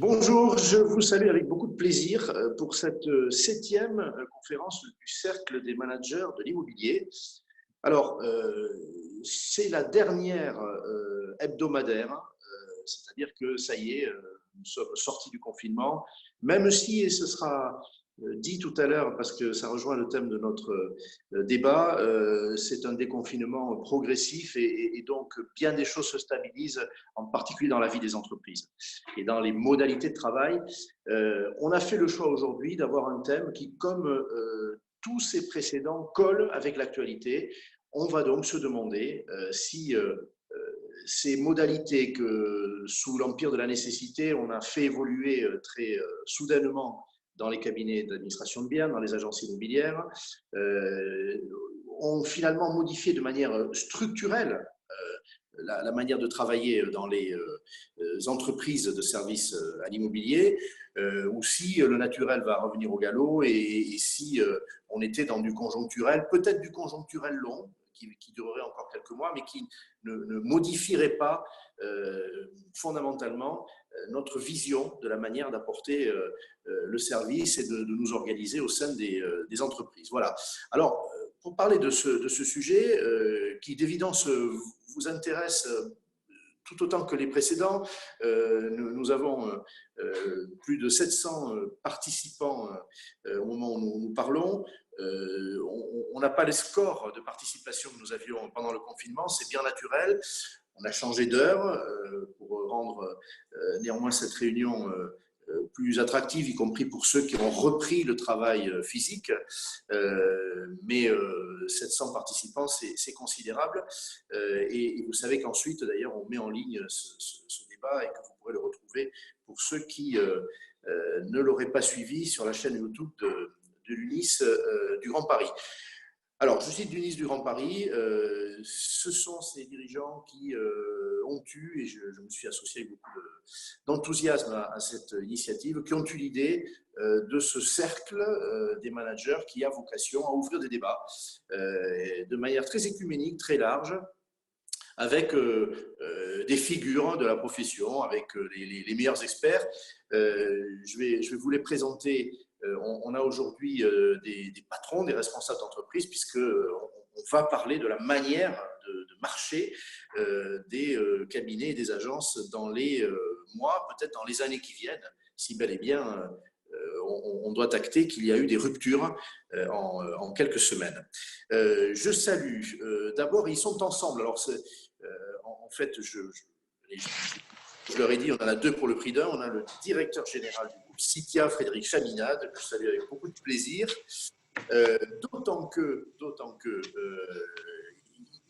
Bonjour, je vous salue avec beaucoup de plaisir pour cette septième conférence du Cercle des managers de l'immobilier. Alors, c'est la dernière hebdomadaire, c'est-à-dire que ça y est, nous sommes sortis du confinement, même si, et ce sera dit tout à l'heure, parce que ça rejoint le thème de notre débat, c'est un déconfinement progressif et donc bien des choses se stabilisent, en particulier dans la vie des entreprises et dans les modalités de travail. On a fait le choix aujourd'hui d'avoir un thème qui, comme tous ces précédents, colle avec l'actualité. On va donc se demander si ces modalités que, sous l'empire de la nécessité, on a fait évoluer très soudainement dans les cabinets d'administration de biens, dans les agences immobilières, ont finalement modifié de manière structurelle la manière de travailler dans les entreprises de services à l'immobilier, ou si le naturel va revenir au galop et si on était dans du conjoncturel, peut-être du conjoncturel long, qui durerait encore quelques mois, mais qui ne modifierait pas fondamentalement notre vision de la manière d'apporter le service et de nous organiser au sein des entreprises. Voilà. Alors, pour parler de ce sujet, qui d'évidence vous intéresse tout autant que les précédents, nous avons plus de 700 participants au moment où nous parlons. On n'a pas les scores de participation que nous avions pendant le confinement, c'est bien naturel. On a changé d'heure pour rendre néanmoins cette réunion plus attractive, y compris pour ceux qui ont repris le travail physique. Mais 700 participants, c'est considérable. Et vous savez qu'ensuite, d'ailleurs, on met en ligne ce débat et que vous pourrez le retrouver pour ceux qui ne l'auraient pas suivi sur la chaîne YouTube de l'UNIS du Grand Paris. Alors, je cite l'UNIS du Grand Paris, ce sont ces dirigeants qui ont eu, et je me suis associé avec beaucoup d'enthousiasme à cette initiative, qui ont eu l'idée de ce cercle des managers qui a vocation à ouvrir des débats de manière très écuménique, très large, avec des figures de la profession, avec les meilleurs experts. Je vais vous les présenter. On a aujourd'hui des patrons, des responsables d'entreprise, puisqu'on va parler de la manière de marcher des cabinets et des agences dans les mois, peut-être dans les années qui viennent, si bel et bien on doit acter qu'il y a eu des ruptures en quelques semaines. Je salue d'abord, ils sont ensemble. Alors, en fait, je leur ai dit, on en a deux pour le prix d'un. On a le directeur général du groupe Citia, Frédéric Chaminade, que je salue avec beaucoup de plaisir. D'autant que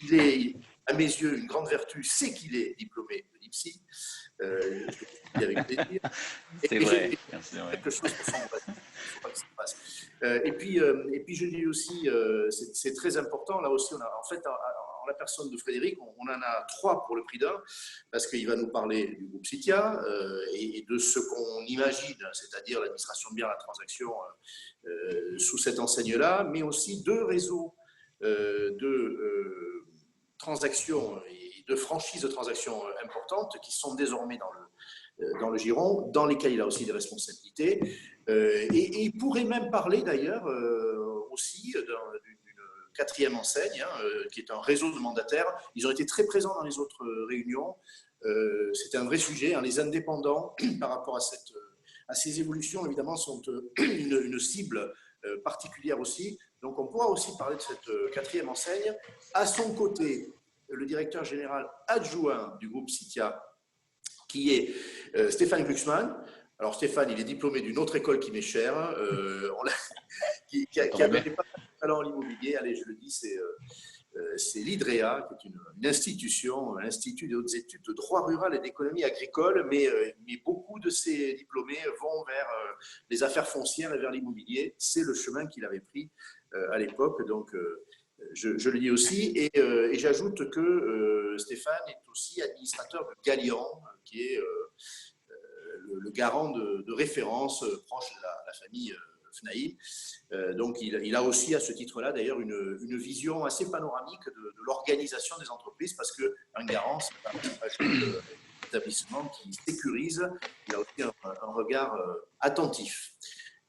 il est, à mes yeux, une grande vertu, c'est qu'il est diplômé de l'IPSI. Je le dis avec plaisir. C'est vrai, merci. Quelque chose pour son et puis, je dis aussi, c'est très important, là aussi, on a, en fait, en la personne de Frédéric, on en a trois pour le prix d'un, parce qu'il va nous parler du groupe Citia et de ce qu'on imagine, c'est-à-dire l'administration de biens, la transaction sous cette enseigne-là, mais aussi deux réseaux de transactions et de franchises de transactions importantes qui sont désormais dans le giron, dans lesquels il a aussi des responsabilités. Et il pourrait même parler d'ailleurs aussi d'une quatrième enseigne, qui est un réseau de mandataires. Ils ont été très présents dans les autres réunions. C'était un vrai sujet. Les indépendants, par rapport à ces évolutions, évidemment, sont une cible particulière aussi. Donc on pourra aussi parler de cette quatrième enseigne. À son côté, le directeur général adjoint du groupe Citia, qui est Stéphane Glucksmann. Alors Stéphane, il est diplômé d'une autre école qui m'est chère, qui a donné pas mal de talent à l'immobilier. Allez, je le dis, c'est l'IDREA, qui est une institution, un institut de hautes études de droit rural et d'économie agricole, mais beaucoup de ces diplômés vont vers les affaires foncières et vers l'immobilier. C'est le chemin qu'il avait pris à l'époque, donc je le dis aussi. Et j'ajoute que Stéphane est aussi administrateur de Gallian, qui est le garant de référence proche de la famille FNAIM. Donc il a aussi à ce titre-là d'ailleurs une vision assez panoramique de l'organisation des entreprises, parce qu'un garant, c'est établissement qui sécurise. Il a aussi un regard attentif.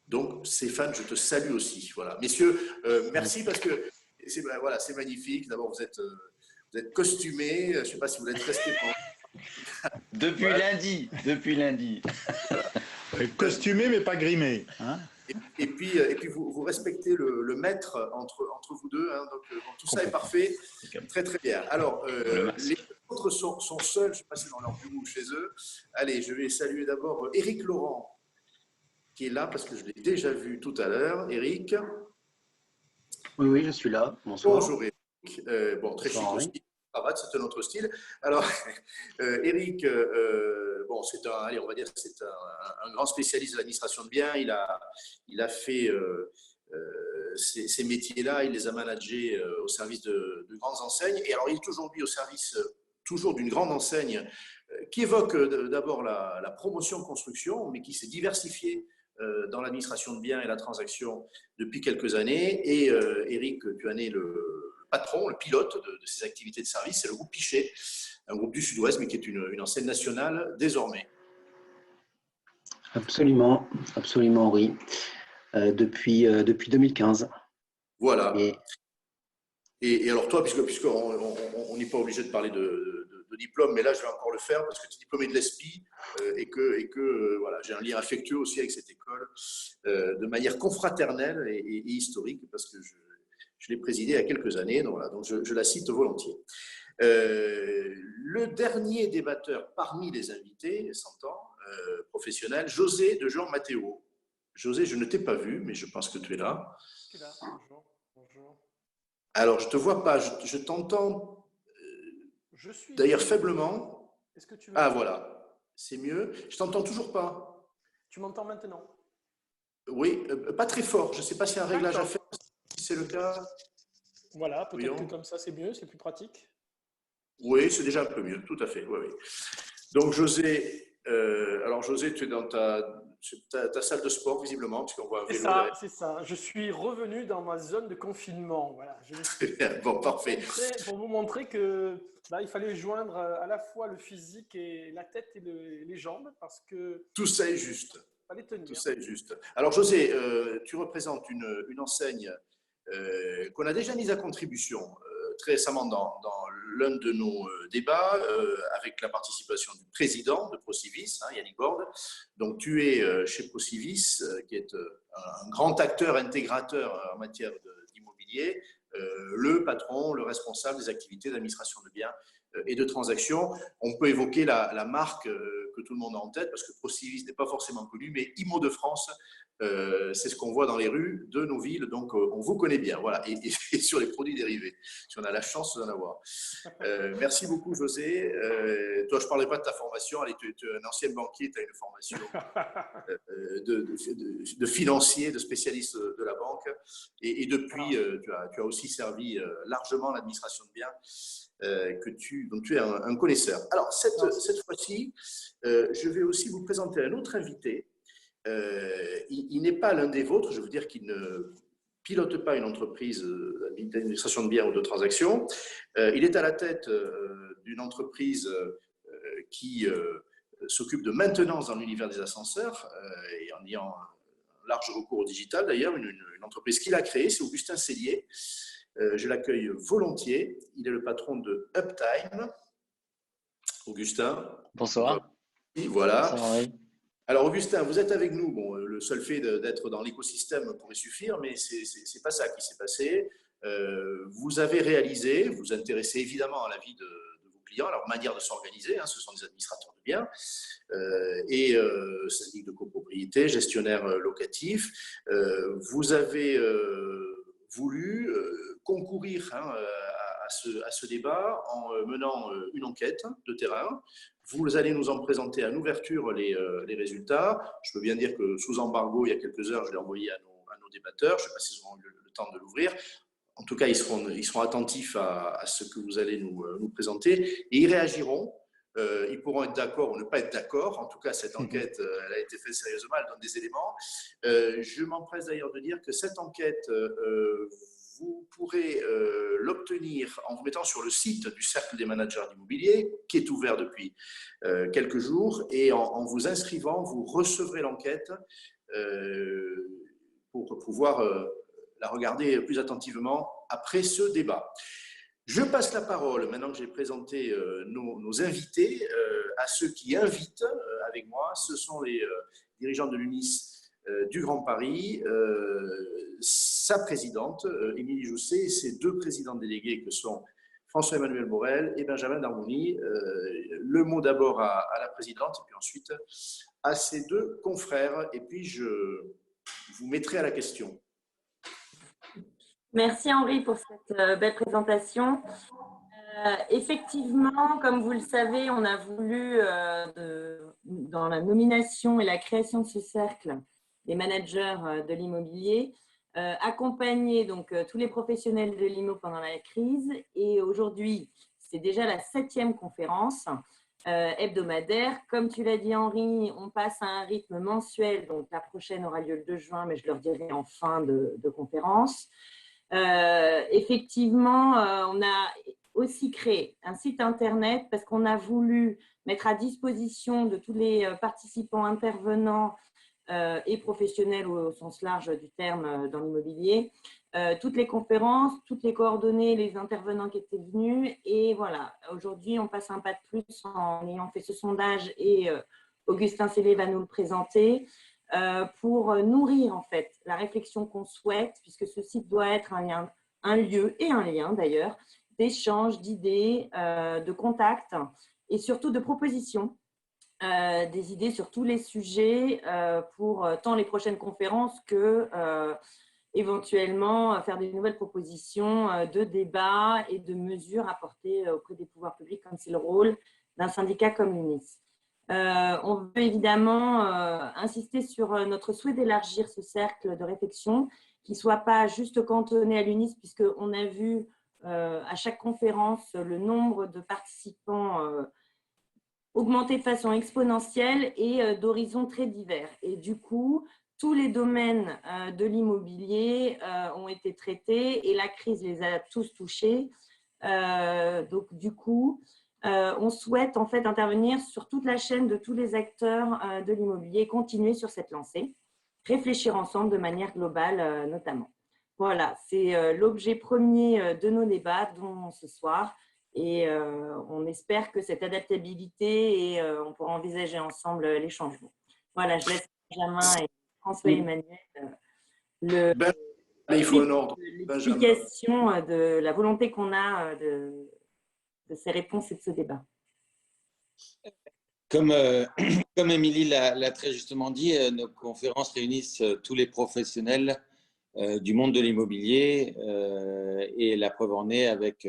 Donc, Stéphane, je te salue aussi. Voilà. Messieurs, merci parce que voilà, c'est magnifique. D'abord, vous êtes costumés. Je ne sais pas si vous êtes restés pendant... Depuis lundi, depuis lundi. Voilà. Costumé, mais pas grimé. Hein, et puis vous respectez le maître entre vous deux. Hein, donc, tout ça est parfait. Très, très bien. Alors, les autres sont seuls. Je vais passer dans leur bureau chez eux. Allez, je vais saluer d'abord Éric Laurent, qui est là parce que je l'ai déjà vu tout à l'heure. Éric. Oui, je suis là. Bonsoir. Bonjour Éric. Bon, très chic aussi. C'est un autre style. Alors, Éric, bon, allez, on va dire que c'est un grand spécialiste de l'administration de biens. Il a fait ces métiers-là, il les a managés au service de grandes enseignes. Et alors, il est aujourd'hui au service toujours d'une grande enseigne qui évoque d'abord la promotion construction, mais qui s'est diversifiée dans l'administration de biens et la transaction depuis quelques années. Et Éric, tu en es le patron, le pilote de ces activités de service, c'est le groupe Pichet, un groupe du Sud-Ouest, mais qui est une enseigne nationale désormais. Absolument, absolument, oui. Depuis 2015. Voilà. Et alors toi, puisqu'on n'est pas obligé de parler de diplôme, mais là je vais encore le faire parce que tu es diplômé de l'ESPI et que voilà, j'ai un lien affectueux aussi avec cette école de manière confraternelle et historique parce que je l'ai présidée il y a quelques années, donc, voilà, donc je la cite volontiers. Le dernier débatteur parmi les invités, s'entend, professionnel, José de Jean Mathéo. José, je ne t'ai pas vu, mais je pense que tu es là. Je suis là, bonjour. Alors, je ne te vois pas, je t'entends d'ailleurs faiblement. Est-ce que tu Ah, voilà, c'est mieux. Je t'entends toujours pas. Tu m'entends maintenant? Oui, pas très fort. Je ne sais pas s'il y a un réglage à faire. Si c'est le cas. Voilà, peut-être que comme ça, c'est mieux, c'est plus pratique. Oui, c'est déjà un peu mieux, tout à fait. Oui. Donc, José, tu es dans ta salle de sport, visiblement, puisqu'on voit un vélo. C'est ça. Je suis revenu dans ma zone de confinement. Voilà. Bon, parfait. Pour vous montrer que il fallait joindre à la fois le physique et la tête et les jambes, parce que… Tout ça est juste. Fallait tenir. Tout ça est juste. Alors, José, tu représentes une enseigne qu'on a déjà mise à contribution très récemment dans l'un de nos débats avec la participation du président de Procivis, Yannick Borde. Donc, tu es chez Procivis, qui est un grand acteur intégrateur en matière d'immobilier, le patron, le responsable des activités d'administration de biens et de transactions. On peut évoquer la marque que tout le monde a en tête, parce que Procivis n'est pas forcément connu, mais IMO de France, c'est ce qu'on voit dans les rues de nos villes, donc on vous connaît bien, voilà, et sur les produits dérivés, si on a la chance d'en avoir. Merci beaucoup, José. Toi, je ne parlerai pas de ta formation, allez, tu es un ancien banquier, tu as une formation de financier, de spécialiste de la banque, et depuis, tu as aussi servi largement l'administration de biens, donc tu es un connaisseur. Alors, cette fois-ci, je vais aussi vous présenter un autre invité. Il n'est pas l'un des vôtres, je veux dire qu'il ne pilote pas une entreprise d'administration de biens ou de transactions. Il est à la tête d'une entreprise qui s'occupe de maintenance dans l'univers des ascenseurs et en ayant un large recours au digital d'ailleurs, une entreprise qu'il a créée, c'est Augustin Cellier. Je l'accueille volontiers. Il est le patron de Uptime. Augustin. Bonsoir. Voilà. Bonsoir, oui. Alors, Augustin, vous êtes avec nous. Bon, le seul fait d'être dans l'écosystème pourrait suffire, mais ce n'est pas ça qui s'est passé. Vous avez réalisé, vous vous intéressez évidemment à la vie de vos clients, à leur manière de s'organiser. Ce sont des administrateurs de biens et syndic de copropriété, gestionnaire locatif. Vous avez voulu concourir à ce débat en menant une enquête de terrain. Vous allez nous en présenter à l'ouverture les résultats. Je peux bien dire que sous embargo, il y a quelques heures, je l'ai envoyé à nos débatteurs. Je ne sais pas s'ils auront eu le temps de l'ouvrir. En tout cas, ils seront attentifs à ce que vous allez nous présenter et ils réagiront. Ils pourront être d'accord ou ne pas être d'accord. En tout cas, cette enquête, elle a été faite sérieusement, elle donne des éléments. Je m'empresse d'ailleurs de dire que cette enquête vous pourrez l'obtenir en vous mettant sur le site du Cercle des managers d'immobilier, qui est ouvert depuis quelques jours, et en vous inscrivant, vous recevrez l'enquête pour pouvoir la regarder plus attentivement après ce débat. Je passe la parole, maintenant que j'ai présenté nos invités, à ceux qui invitent avec moi. Ce sont les dirigeants de l'UNIS du Grand Paris, sa présidente, Émilie Jousset, et ses deux présidents délégués que sont François-Emmanuel Borel et Benjamin Darmouni. Le mot d'abord à la présidente, et puis ensuite à ses deux confrères, et puis je vous mettrai à la question. Merci Henri pour cette belle présentation. Effectivement, comme vous le savez, on a voulu, dans la nomination et la création de ce cercle des managers de l'immobilier, accompagner donc tous les professionnels de l'IMO pendant la crise. Et aujourd'hui, c'est déjà la 7e conférence hebdomadaire. Comme tu l'as dit Henri, on passe à un rythme mensuel. Donc la prochaine aura lieu le 2 juin, mais je leur dirai en fin de conférence. Effectivement, on a aussi créé un site internet parce qu'on a voulu mettre à disposition de tous les participants intervenants et professionnels au sens large du terme dans l'immobilier, toutes les conférences, toutes les coordonnées, les intervenants qui étaient venus. Et voilà, aujourd'hui, on passe un pas de plus en ayant fait ce sondage et Augustin Sellé va nous le présenter. Pour nourrir en fait la réflexion qu'on souhaite, puisque ce site doit être un lieu et un lien d'ailleurs, d'échange, d'idées, de contacts et surtout de propositions, des idées sur tous les sujets pour tant les prochaines conférences que éventuellement faire des nouvelles propositions de débats et de mesures à porter auprès des pouvoirs publics, comme c'est le rôle d'un syndicat comme l'UNIS. On veut évidemment insister sur notre souhait d'élargir ce cercle de réflexion, qui ne soit pas juste cantonné à l'UNIS, puisqu'on a vu à chaque conférence le nombre de participants augmenter de façon exponentielle et d'horizons très divers. Et du coup, tous les domaines de l'immobilier ont été traités et la crise les a tous touchés. Donc du coup, on souhaite en fait intervenir sur toute la chaîne de tous les acteurs de l'immobilier, continuer sur cette lancée, réfléchir ensemble de manière globale notamment. Voilà, c'est l'objet premier de nos débats dont ce soir et on espère que cette adaptabilité et on pourra envisager ensemble les changements. Voilà, je laisse Benjamin et François-Emmanuel l'explication de la volonté qu'on a de ces réponses et de ce débat. Comme Émilie l'a très justement dit, nos conférences réunissent tous les professionnels du monde de l'immobilier et la preuve en est avec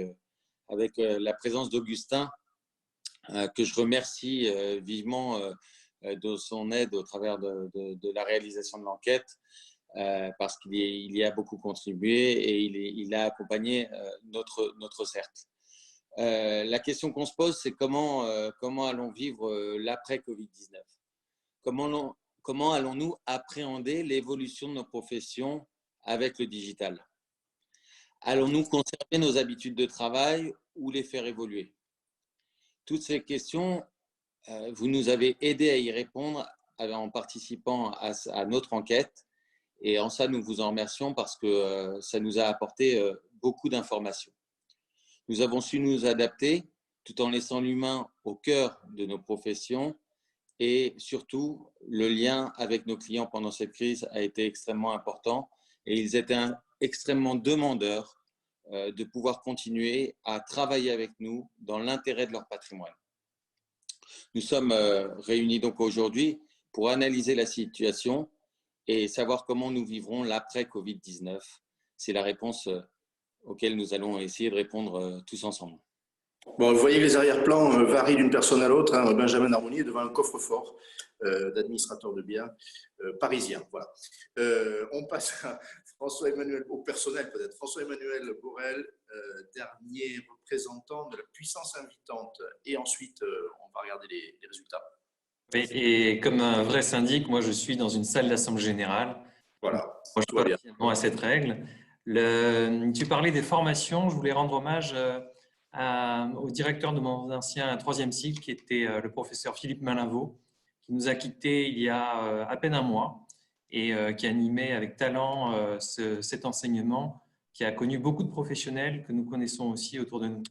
la présence d'Augustin, que je remercie vivement de son aide au travers de la réalisation de l'enquête, parce qu'il y a beaucoup contribué et il a accompagné notre cercle. La question qu'on se pose, c'est comment allons vivre l'après-Covid-19 ? Comment allons-nous appréhender l'évolution de nos professions avec le digital ? Allons-nous conserver nos habitudes de travail ou les faire évoluer ? Toutes ces questions, vous nous avez aidés à y répondre en participant à notre enquête. Et en ça, nous vous en remercions parce que ça nous a apporté beaucoup d'informations. Nous avons su nous adapter tout en laissant l'humain au cœur de nos professions et surtout, le lien avec nos clients pendant cette crise a été extrêmement important et ils étaient extrêmement demandeurs de pouvoir continuer à travailler avec nous dans l'intérêt de leur patrimoine. Nous sommes réunis donc aujourd'hui pour analyser la situation et savoir comment nous vivrons l'après-Covid-19. C'est la réponse auquel nous allons essayer de répondre tous ensemble. Bon, vous voyez que les arrière-plans varient d'une personne à l'autre. Hein. Benjamin Darmouni est devant un coffre-fort d'administrateur de biens parisien. Voilà. On passe à François-Emmanuel, au personnel peut-être. François-Emmanuel Borel, dernier représentant de la puissance invitante. Et ensuite, on va regarder les résultats. Et comme un vrai syndic, moi je suis dans une salle d'assemblée générale. Voilà. Moi, je suis pas à cette règle. Tu parlais des formations. Je voulais rendre hommage au directeur de mon ancien troisième cycle, qui était le professeur Philippe Malinvaux, qui nous a quittés il y a à peine un mois et qui animait avec talent cet enseignement, qui a connu beaucoup de professionnels que nous connaissons aussi autour de nous.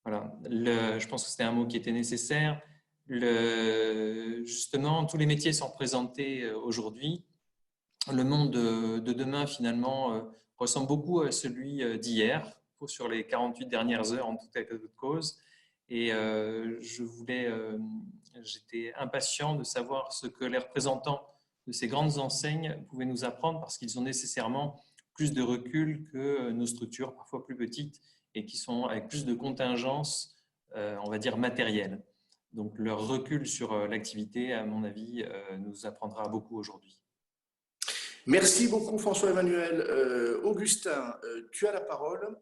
Voilà. Je pense que c'était un mot qui était nécessaire. Justement, tous les métiers sont représentés aujourd'hui. Le monde de demain, finalement, ressemble beaucoup à celui d'hier, sur les 48 dernières heures en tout état de cause. Et j'étais impatient de savoir ce que les représentants de ces grandes enseignes pouvaient nous apprendre, parce qu'ils ont nécessairement plus de recul que nos structures, parfois plus petites, et qui sont avec plus de contingence, on va dire, matérielle. Donc, leur recul sur l'activité, à mon avis, nous apprendra beaucoup aujourd'hui. Merci beaucoup François-Emmanuel. Augustin, tu as la parole.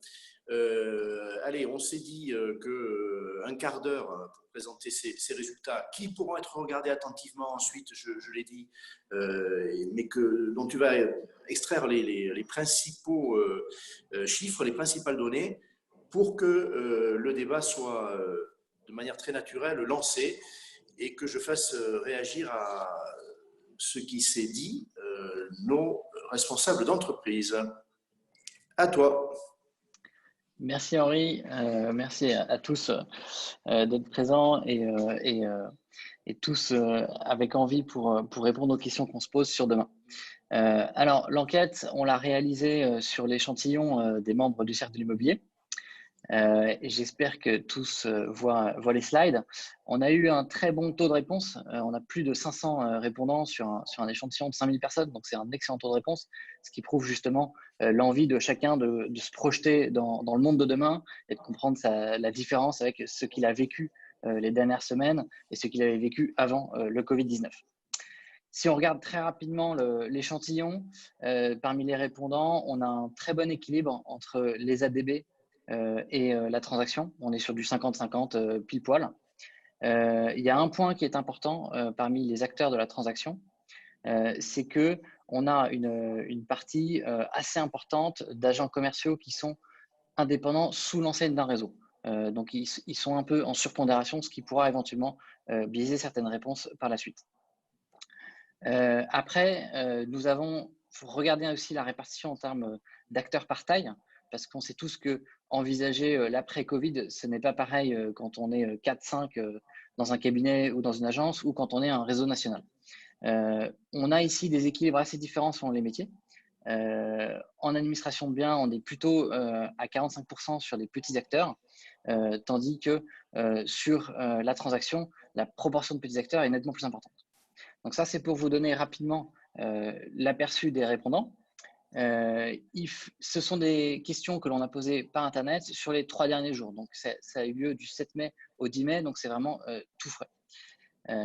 Allez, on s'est dit qu'un quart d'heure pour présenter ces résultats qui pourront être regardés attentivement ensuite, je l'ai dit, mais dont tu vas extraire les principaux chiffres, les principales données pour que le débat soit de manière très naturelle lancé et que je fasse réagir à ce qui s'est dit nos responsables d'entreprise. À toi. Merci Henri, merci à tous d'être présents et tous avec envie pour répondre aux questions qu'on se pose sur demain. Alors l'enquête, on l'a réalisée sur l'échantillon des membres du Cercle de l'immobilier. J'espère que tous voient les slides. On a eu un très bon taux de réponse. On a plus de 500 répondants sur un échantillon de 5000 personnes. Donc, c'est un excellent taux de réponse, ce qui prouve justement l'envie de chacun de se projeter dans le monde de demain et de comprendre la différence avec ce qu'il a vécu les dernières semaines et ce qu'il avait vécu avant le Covid-19. Si on regarde très rapidement l'échantillon, parmi les répondants, on a un très bon équilibre entre les ADB et la transaction. On est sur du 50-50 pile poil. Il y a un point qui est important parmi les acteurs de la transaction, c'est qu'on a une partie assez importante d'agents commerciaux qui sont indépendants sous l'enseigne d'un réseau. Donc, ils sont un peu en surpondération, ce qui pourra éventuellement biaiser certaines réponses par la suite. Après, nous avons regardé aussi la répartition en termes d'acteurs par taille, parce qu'on sait tous que envisager l'après-Covid, ce n'est pas pareil quand on est 4-5 dans un cabinet ou dans une agence ou quand on est un réseau national. On a ici des équilibres assez différents selon les métiers. En administration de biens, on est plutôt à 45% sur les petits acteurs, tandis que sur la transaction, la proportion de petits acteurs est nettement plus importante. Donc ça, c'est pour vous donner rapidement l'aperçu des répondants. Ce sont des questions que l'on a posées par Internet sur les 3 derniers jours. Donc, ça a eu lieu du 7 mai au 10 mai, donc c'est vraiment tout frais,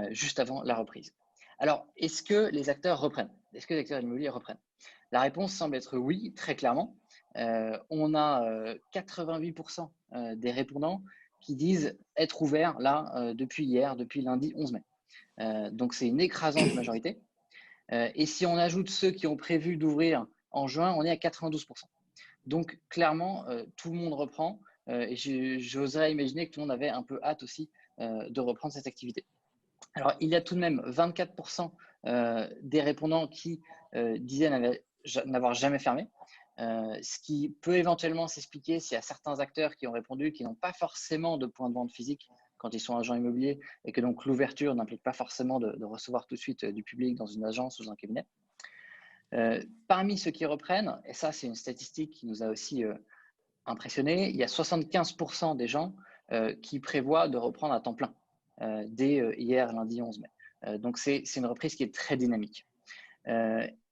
juste avant la reprise. Alors, est-ce que les acteurs reprennent? Est-ce que les acteurs immobiliers reprennent? La réponse semble être oui, très clairement. On a 88% des répondants qui disent être ouverts là depuis hier, depuis lundi 11 mai. Donc, c'est une écrasante majorité. Et si on ajoute ceux qui ont prévu d'ouvrir en juin, on est à 92%. Donc, clairement, tout le monde reprend. Et j'oserais imaginer que tout le monde avait un peu hâte aussi de reprendre cette activité. Alors, il y a tout de même 24% des répondants qui disaient n'avoir jamais fermé. Ce qui peut éventuellement s'expliquer s'il y a certains acteurs qui ont répondu qui n'ont pas forcément de point de vente physique quand ils sont agents immobiliers et que donc l'ouverture n'implique pas forcément de recevoir tout de suite du public dans une agence ou dans un cabinet. Parmi ceux qui reprennent, et ça c'est une statistique qui nous a aussi impressionnés, il y a 75% des gens qui prévoient de reprendre à temps plein dès hier, lundi 11 mai. Donc c'est une reprise qui est très dynamique.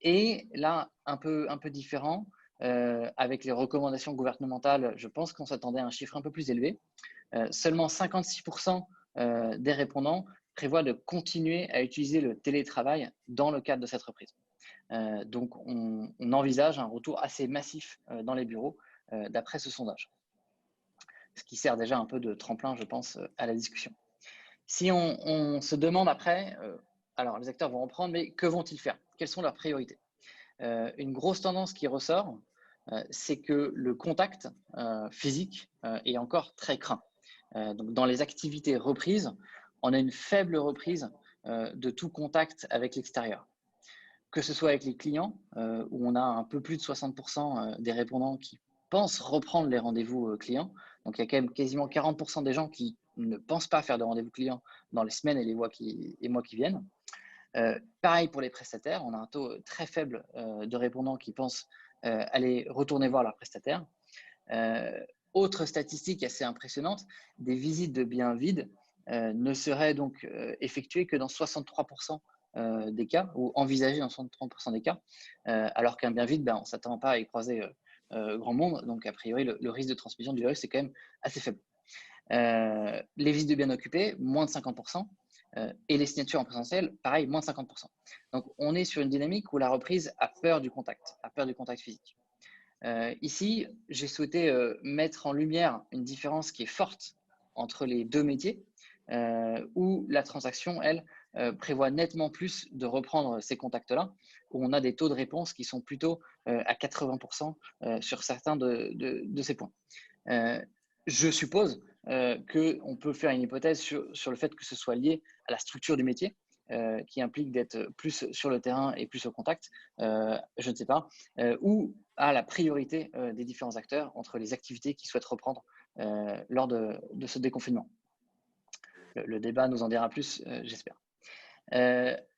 Et là, un peu différent, avec les recommandations gouvernementales, je pense qu'on s'attendait à un chiffre un peu plus élevé. Seulement 56% des répondants prévoient de continuer à utiliser le télétravail dans le cadre de cette reprise. Donc, on envisage un retour assez massif dans les bureaux d'après ce sondage, ce qui sert déjà un peu de tremplin, je pense, à la discussion. Si on se demande après, alors les acteurs vont reprendre, mais que vont-ils faire? Quelles sont leurs priorités? Une grosse tendance qui ressort, c'est que le contact physique est encore très craint. Donc, dans les activités reprises, on a une faible reprise de tout contact avec l'extérieur. Que ce soit avec les clients, où on a un peu plus de 60% des répondants qui pensent reprendre les rendez-vous clients. Donc, il y a quand même quasiment 40% des gens qui ne pensent pas faire de rendez-vous clients dans les semaines et les mois qui viennent. Pareil pour les prestataires, on a un taux très faible de répondants qui pensent aller retourner voir leur prestataire. Autre statistique assez impressionnante, des visites de biens vides ne seraient donc effectuées que dans 63% des cas, ou envisagées dans 63% des cas, alors qu'un bien vide, on ne s'attend pas à y croiser grand monde, donc a priori le risque de transmission du virus est quand même assez faible. Les visites de biens occupés, moins de 50%, et les signatures en présentiel, pareil, moins de 50%. Donc on est sur une dynamique où la reprise a peur du contact physique. Ici, j'ai souhaité mettre en lumière une différence qui est forte entre les deux métiers, où la transaction, elle, prévoit nettement plus de reprendre ces contacts-là, où on a des taux de réponse qui sont plutôt à 80% sur certains de ces points. Je suppose qu'on peut faire une hypothèse sur le fait que ce soit lié à la structure du métier, qui implique d'être plus sur le terrain et plus au contact, je ne sais pas, ou à la priorité des différents acteurs entre les activités qu'ils souhaitent reprendre lors de ce déconfinement. Le débat nous en dira plus, j'espère.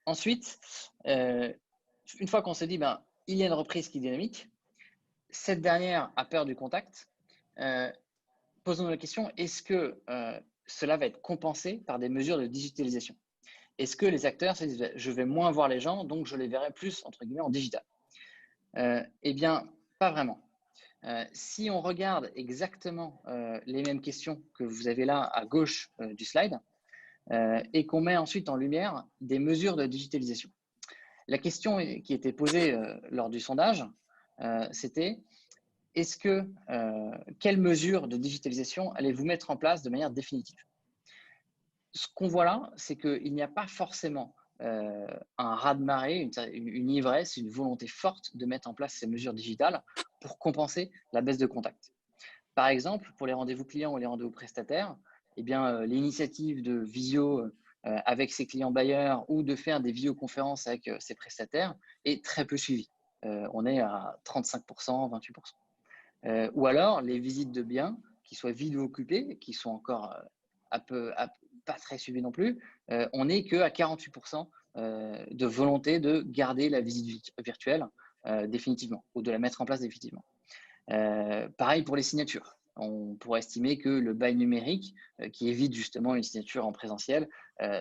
Ensuite, une fois qu'on s'est dit, il y a une reprise qui est dynamique, cette dernière a peur du contact, posons-nous la question, est-ce que cela va être compensé par des mesures de digitalisation? Est-ce que les acteurs se disent, je vais moins voir les gens, donc je les verrai plus, entre guillemets, en digital? Eh bien, pas vraiment. Si on regarde exactement les mêmes questions que vous avez là à gauche du slide, et qu'on met ensuite en lumière des mesures de digitalisation. La question qui était posée lors du sondage, c'était quelles mesures de digitalisation allez-vous mettre en place de manière définitive? Ce qu'on voit là, c'est qu'il n'y a pas forcément un raz-de-marée, une ivresse, une volonté forte de mettre en place ces mesures digitales pour compenser la baisse de contact. Par exemple, pour les rendez-vous clients ou les rendez-vous prestataires, l'initiative de visio avec ses clients bailleurs ou de faire des visioconférences avec ses prestataires est très peu suivie. On est à 35%, 28%. Ou alors, les visites de biens, qui soient vides ou occupées, qui sont encore pas très suivies non plus, on n'est qu'à 48% de volonté de garder la visite virtuelle définitivement ou de la mettre en place définitivement. Pareil pour les signatures. On pourrait estimer que le bail numérique, qui évite justement une signature en présentiel,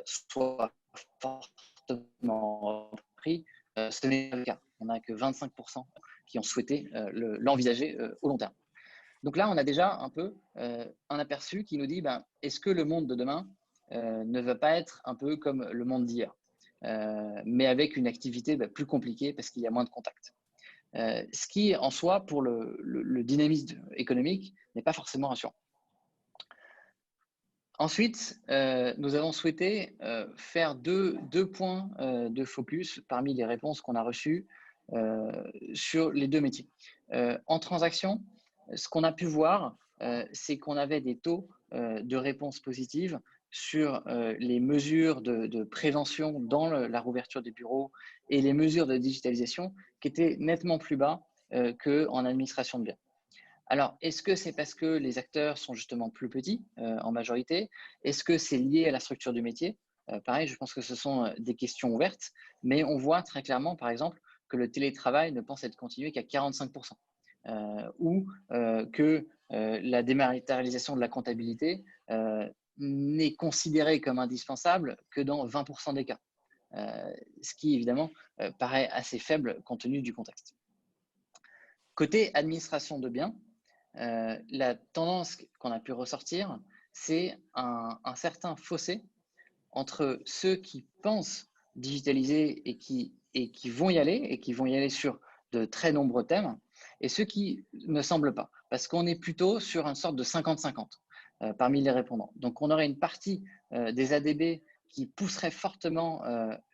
soit fortement repris. Ce n'est pas le cas. On n'a que 25% qui ont souhaité l'envisager au long terme. Donc là, on a déjà un peu un aperçu qui nous dit, est-ce que le monde de demain ne va pas être un peu comme le monde d'hier, mais avec une activité plus compliquée parce qu'il y a moins de contacts. Ce qui, en soi, pour le dynamisme économique, n'est pas forcément rassurant. Ensuite, nous avons souhaité faire deux points de focus parmi les réponses qu'on a reçues sur les deux métiers. En transaction, ce qu'on a pu voir, c'est qu'on avait des taux de réponse positive sur les mesures de prévention dans la rouverture des bureaux et les mesures de digitalisation qui étaient nettement plus bas qu'en administration de biens. Alors, est-ce que c'est parce que les acteurs sont justement plus petits en majorité? Est-ce que c'est lié à la structure du métier? Pareil, je pense que ce sont des questions ouvertes, mais on voit très clairement, par exemple, que le télétravail ne pense être continué qu'à 45%, ou que la dématérialisation de la comptabilité n'est considérée comme indispensable que dans 20% des cas, ce qui évidemment paraît assez faible compte tenu du contexte. Côté administration de biens, la tendance qu'on a pu ressortir, c'est un certain fossé entre ceux qui pensent digitaliser et qui vont y aller sur de très nombreux thèmes, et ceux qui ne semblent pas, parce qu'on est plutôt sur une sorte de 50-50 parmi les répondants. Donc, on aurait une partie des ADB qui pousserait fortement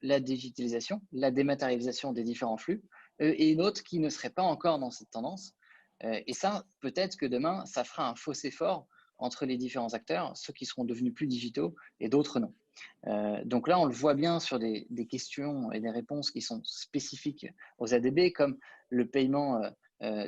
la digitalisation, la dématérialisation des différents flux, et une autre qui ne serait pas encore dans cette tendance, Et ça, peut-être que demain, ça fera un fossé fort entre les différents acteurs, ceux qui seront devenus plus digitaux et d'autres non. Donc là, on le voit bien sur des questions et des réponses qui sont spécifiques aux ADB, comme le paiement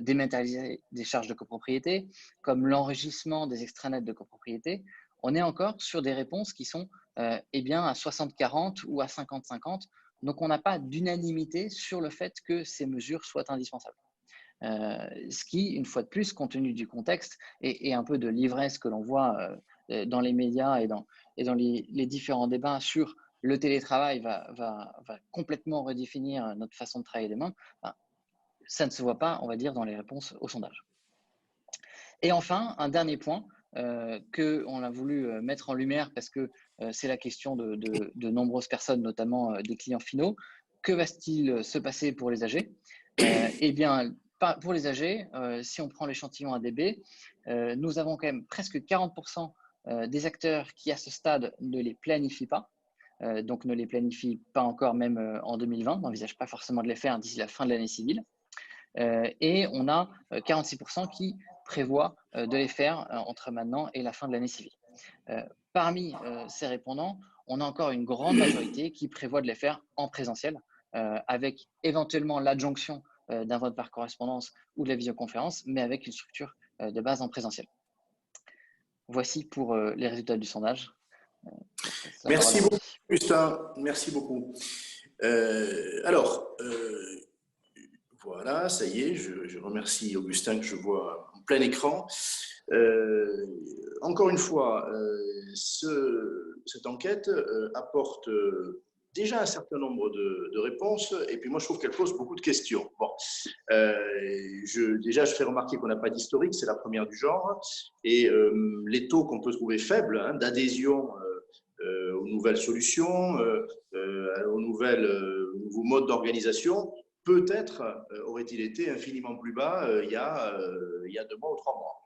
dématérialisé des charges de copropriété, comme l'enregistrement des extranets de copropriété. On est encore sur des réponses qui sont eh bien à 60-40 ou à 50-50. Donc, on n'a pas d'unanimité sur le fait que ces mesures soient indispensables. Ce qui, une fois de plus, compte tenu du contexte et un peu de l'ivresse que l'on voit dans les médias et dans les différents débats sur le télétravail va complètement redéfinir notre façon de travailler demain, ben, ça ne se voit pas, on va dire, dans les réponses au sondage. Et enfin, un dernier point qu'on a voulu mettre en lumière parce que c'est la question de nombreuses personnes, notamment des clients finaux. Que va-t-il se passer pour les âgés? Eh bien, pour les âgés, si on prend l'échantillon ADB, nous avons quand même presque 40% des acteurs qui, à ce stade, ne les planifient pas. Donc, ne les planifient pas encore, même en 2020, n'envisagent pas forcément de les faire d'ici la fin de l'année civile. Et on a 46% qui prévoient de les faire entre maintenant et la fin de l'année civile. Parmi ces répondants, on a encore une grande majorité qui prévoit de les faire en présentiel, avec éventuellement l'adjonction d'un vote par correspondance ou de la visioconférence, mais avec une structure de base en présentiel. Voici pour les résultats du sondage. Merci beaucoup, Augustin. Merci beaucoup. Voilà, ça y est, je remercie Augustin que je vois en plein écran. Encore une fois, cette enquête apporte déjà un certain nombre de réponses, et puis moi je trouve qu'elle pose beaucoup de questions. Bon, déjà je fais remarquer qu'on n'a pas d'historique, c'est la première du genre, et les taux qu'on peut trouver faibles d'adhésion aux nouvelles solutions, aux nouveaux modes d'organisation, peut-être aurait-il été infiniment plus bas il y a 2 mois ou 3 mois.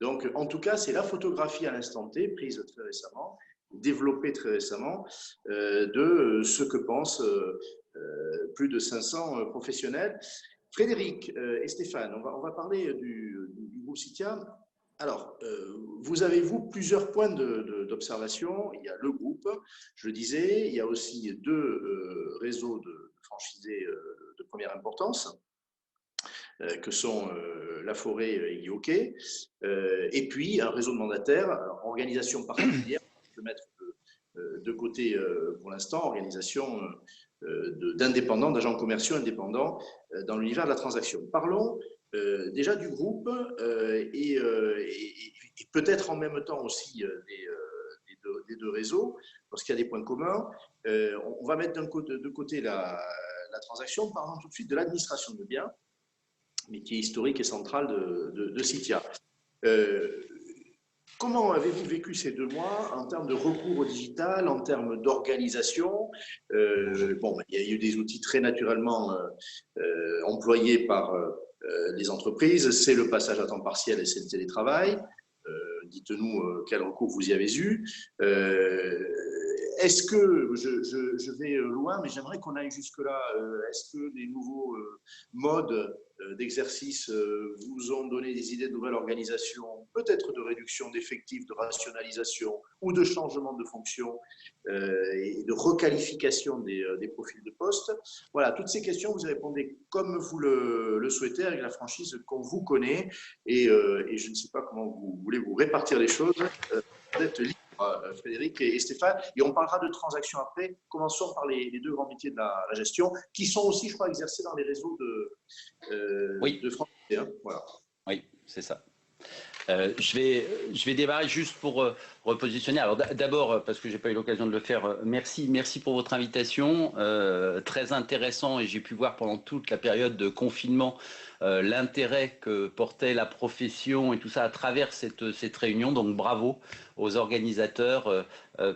Donc, en tout cas, c'est la photographie à l'instant T, prise très récemment, développée très récemment, de ce que pensent plus de 500 professionnels. Frédéric et Stéphane, on va parler du groupe Citia. Alors, vous avez, vous, plusieurs points d'observation. Il y a le groupe, je le disais, il y a aussi 2 réseaux de franchisés de première importance, que sont La Forêt et Yoké, et puis un réseau de mandataires, organisation particulière, je peux mettre de côté pour l'instant, organisation d'indépendants, d'agents commerciaux indépendants dans l'univers de la transaction. Parlons déjà du groupe et peut-être en même temps aussi des 2 réseaux, parce qu'il y a des points communs. On va mettre de côté la transaction, parlons tout de suite de l'administration de biens, mais qui est historique et centrale de Citia. Comment avez-vous vécu ces 2 mois en termes de recours au digital, en termes d'organisation? Bon, il y a eu des outils très naturellement employés par les entreprises, c'est le passage à temps partiel et c'est le télétravail. Dites-nous quel recours vous y avez eu. Est-ce que, je vais loin, mais j'aimerais qu'on aille jusque-là, est-ce que les nouveaux modes d'exercice vous ont donné des idées de nouvelle organisation, peut-être de réduction d'effectifs, de rationalisation ou de changement de fonction et de requalification des profils de poste? Voilà, toutes ces questions, vous y répondez comme vous le souhaitez, avec la franchise qu'on vous connaît, et je ne sais pas comment vous voulez vous répartir les choses. Vous êtes libre, Frédéric et Stéphane, et on parlera de transactions après. Commençons par les 2 grands métiers de la gestion, qui sont aussi, je crois, exercés dans les réseaux de franchisés. Hein, voilà. Oui, c'est ça. Je vais démarrer juste pour repositionner. Alors d'abord, parce que je n'ai pas eu l'occasion de le faire, merci pour votre invitation. Très intéressant, et j'ai pu voir pendant toute la période de confinement l'intérêt que portait la profession et tout ça à travers cette réunion. Donc bravo aux organisateurs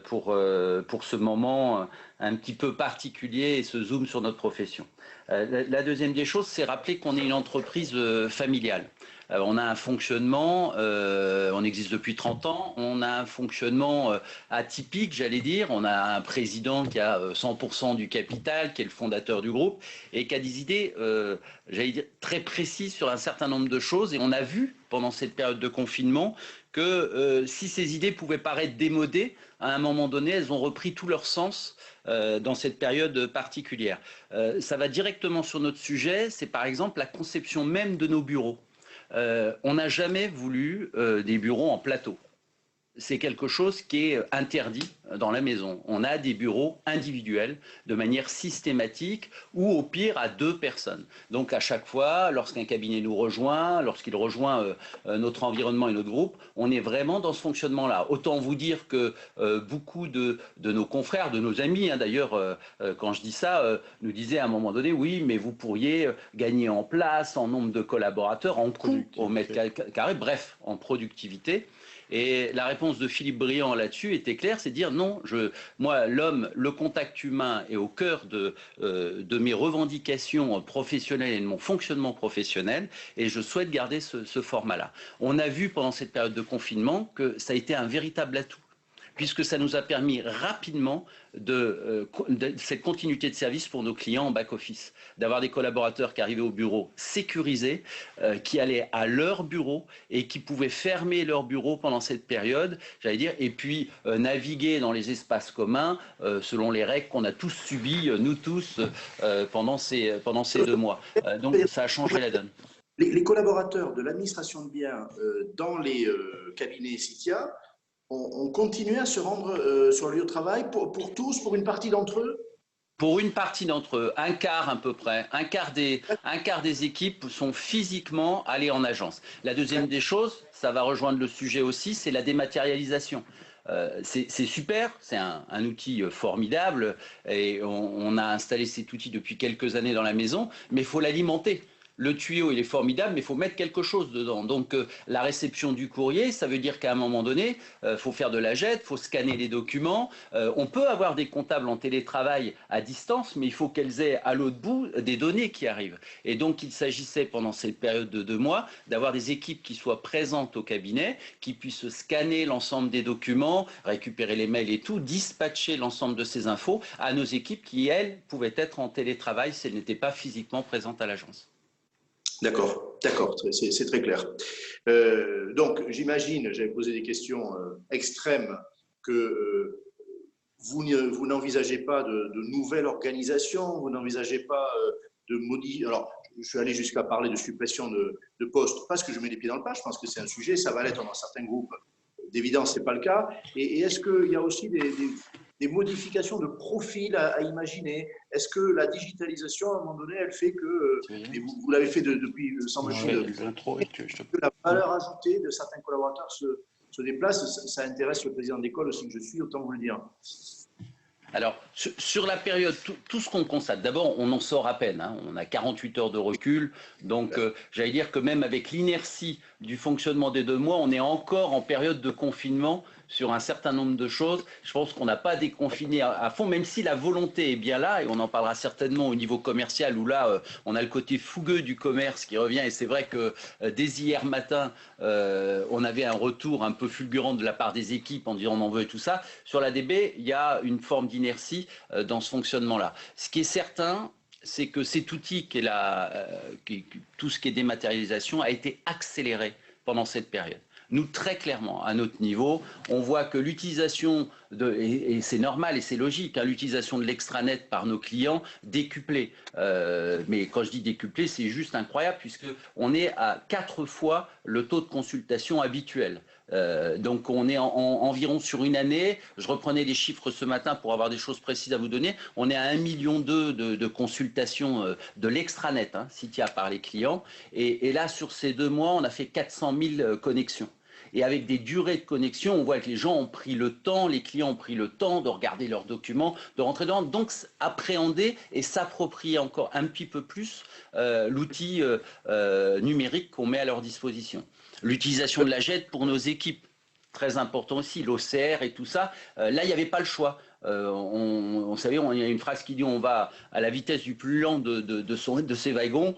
pour ce moment un petit peu particulier et ce zoom sur notre profession. La deuxième des choses, c'est rappeler qu'on est une entreprise familiale. On a un fonctionnement, on existe depuis 30 ans, on a un fonctionnement atypique, j'allais dire. On a un président qui a 100% du capital, qui est le fondateur du groupe et qui a des idées, j'allais dire, très précis sur un certain nombre de choses et on a vu pendant cette période de confinement que si ces idées pouvaient paraître démodées, à un moment donné, elles ont repris tout leur sens dans cette période particulière. Ça va directement sur notre sujet, c'est par exemple la conception même de nos bureaux. On n'a jamais voulu des bureaux en plateau. C'est quelque chose qui est interdit dans la maison. On a des bureaux individuels de manière systématique ou au pire à 2 personnes. Donc à chaque fois, lorsqu'un cabinet nous rejoint, lorsqu'il rejoint notre environnement et notre groupe, on est vraiment dans ce fonctionnement-là. Autant vous dire que beaucoup de nos confrères, de nos amis, hein, d'ailleurs, quand je dis ça, nous disaient à un moment donné, oui, mais vous pourriez gagner en place, en nombre de collaborateurs, en coût au mètre carré, bref, en productivité. Et la réponse de Philippe Briand là-dessus était claire, c'est de dire non, moi, l'homme, le contact humain est au cœur de mes revendications professionnelles et de mon fonctionnement professionnel, et je souhaite garder ce format-là. On a vu pendant cette période de confinement que ça a été un véritable atout, puisque ça nous a permis rapidement de cette continuité de service pour nos clients en back-office, d'avoir des collaborateurs qui arrivaient au bureau sécurisés, qui allaient à leur bureau et qui pouvaient fermer leur bureau pendant cette période, j'allais dire, et puis naviguer dans les espaces communs selon les règles qu'on a tous subies, nous tous, pendant ces 2 mois. Donc ça a changé la donne. Les collaborateurs de l'administration de biens dans les cabinets Citia on continue à se rendre sur le lieu de travail pour tous, pour une partie d'entre eux? Pour une partie d'entre eux, un quart à peu près, un quart des équipes sont physiquement allées en agence. La deuxième des choses, ça va rejoindre le sujet aussi, c'est la dématérialisation. C'est super, c'est un outil formidable et on a installé cet outil depuis quelques années dans la maison, mais il faut l'alimenter. Le tuyau, il est formidable, mais il faut mettre quelque chose dedans. Donc, la réception du courrier, ça veut dire qu'à un moment donné, il faut faire de la jette, il faut scanner les documents. On peut avoir des comptables en télétravail à distance, mais il faut qu'elles aient à l'autre bout des données qui arrivent. Et donc, il s'agissait pendant cette période de 2 mois d'avoir des équipes qui soient présentes au cabinet, qui puissent scanner l'ensemble des documents, récupérer les mails et tout, dispatcher l'ensemble de ces infos à nos équipes qui, elles, pouvaient être en télétravail si elles n'étaient pas physiquement présentes à l'agence. D'accord, c'est très clair. Donc, j'imagine, j'avais posé des questions extrêmes, que vous n'envisagez pas de nouvelle organisation, vous n'envisagez pas de modifier. Alors, je suis allé jusqu'à parler de suppression de postes, parce que je mets les pieds dans le plat, je pense que c'est un sujet, ça va l'être dans certains groupes. D'évidence, ce n'est pas le cas. Et est-ce qu'il y a aussi des modifications de profil à imaginer? Est-ce que la digitalisation, à un moment donné, elle fait que, et vous l'avez fait depuis, semble-t-il, que la valeur ajoutée de certains collaborateurs se déplace? Ça intéresse le président d'école aussi que je suis, autant vous le dire. Alors, sur la période, tout ce qu'on constate, d'abord, on en sort à peine. Hein, on a 48 heures de recul. Donc, j'allais dire que même avec l'inertie du fonctionnement des 2 mois, on est encore en période de confinement sur un certain nombre de choses. Je pense qu'on n'a pas déconfiné à fond, même si la volonté est bien là, et on en parlera certainement au niveau commercial, où là, on a le côté fougueux du commerce qui revient. Et c'est vrai que dès hier matin, on avait un retour un peu fulgurant de la part des équipes en disant on en veut et tout ça. Sur l'ADB, il y a une forme d'inertie dans ce fonctionnement-là. Ce qui est certain, c'est que cet outil tout ce qui est dématérialisation a été accéléré pendant cette période. Nous, très clairement, à notre niveau, on voit que l'utilisation, et c'est normal et c'est logique, hein, l'utilisation de l'extranet par nos clients décuplée. Mais quand je dis décuplée, c'est juste incroyable puisqu'on est à 4 fois le taux de consultation habituel. Donc on est environ sur une année, je reprenais les chiffres ce matin pour avoir des choses précises à vous donner, on est à 1,2 million de consultations de l'extranet, hein, Citia par les clients, et là sur ces 2 mois on a fait 400 000 connexions. Et avec des durées de connexion, on voit que les gens ont pris le temps, les clients ont pris le temps de regarder leurs documents, de rentrer dedans, donc appréhender et s'approprier encore un petit peu plus l'outil numérique qu'on met à leur disposition. L'utilisation de la JET pour nos équipes, très important aussi, l'OCR et tout ça, là il n'y avait pas le choix. vous savez, il y a une phrase qui dit on va à la vitesse du plus lent de ses wagons.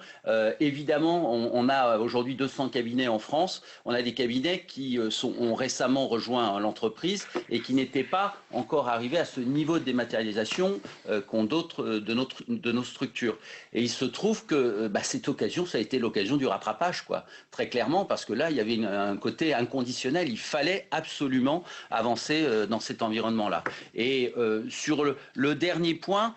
Évidemment, on a aujourd'hui 200 cabinets en France. On a des cabinets qui ont récemment rejoint l'entreprise et qui n'étaient pas encore arrivés à ce niveau de dématérialisation qu'ont d'autres de nos structures. Et il se trouve que cette occasion, ça a été l'occasion du rattrapage, quoi, très clairement, parce que là, il y avait un côté inconditionnel. Il fallait absolument avancer dans cet environnement-là. Et sur le dernier point,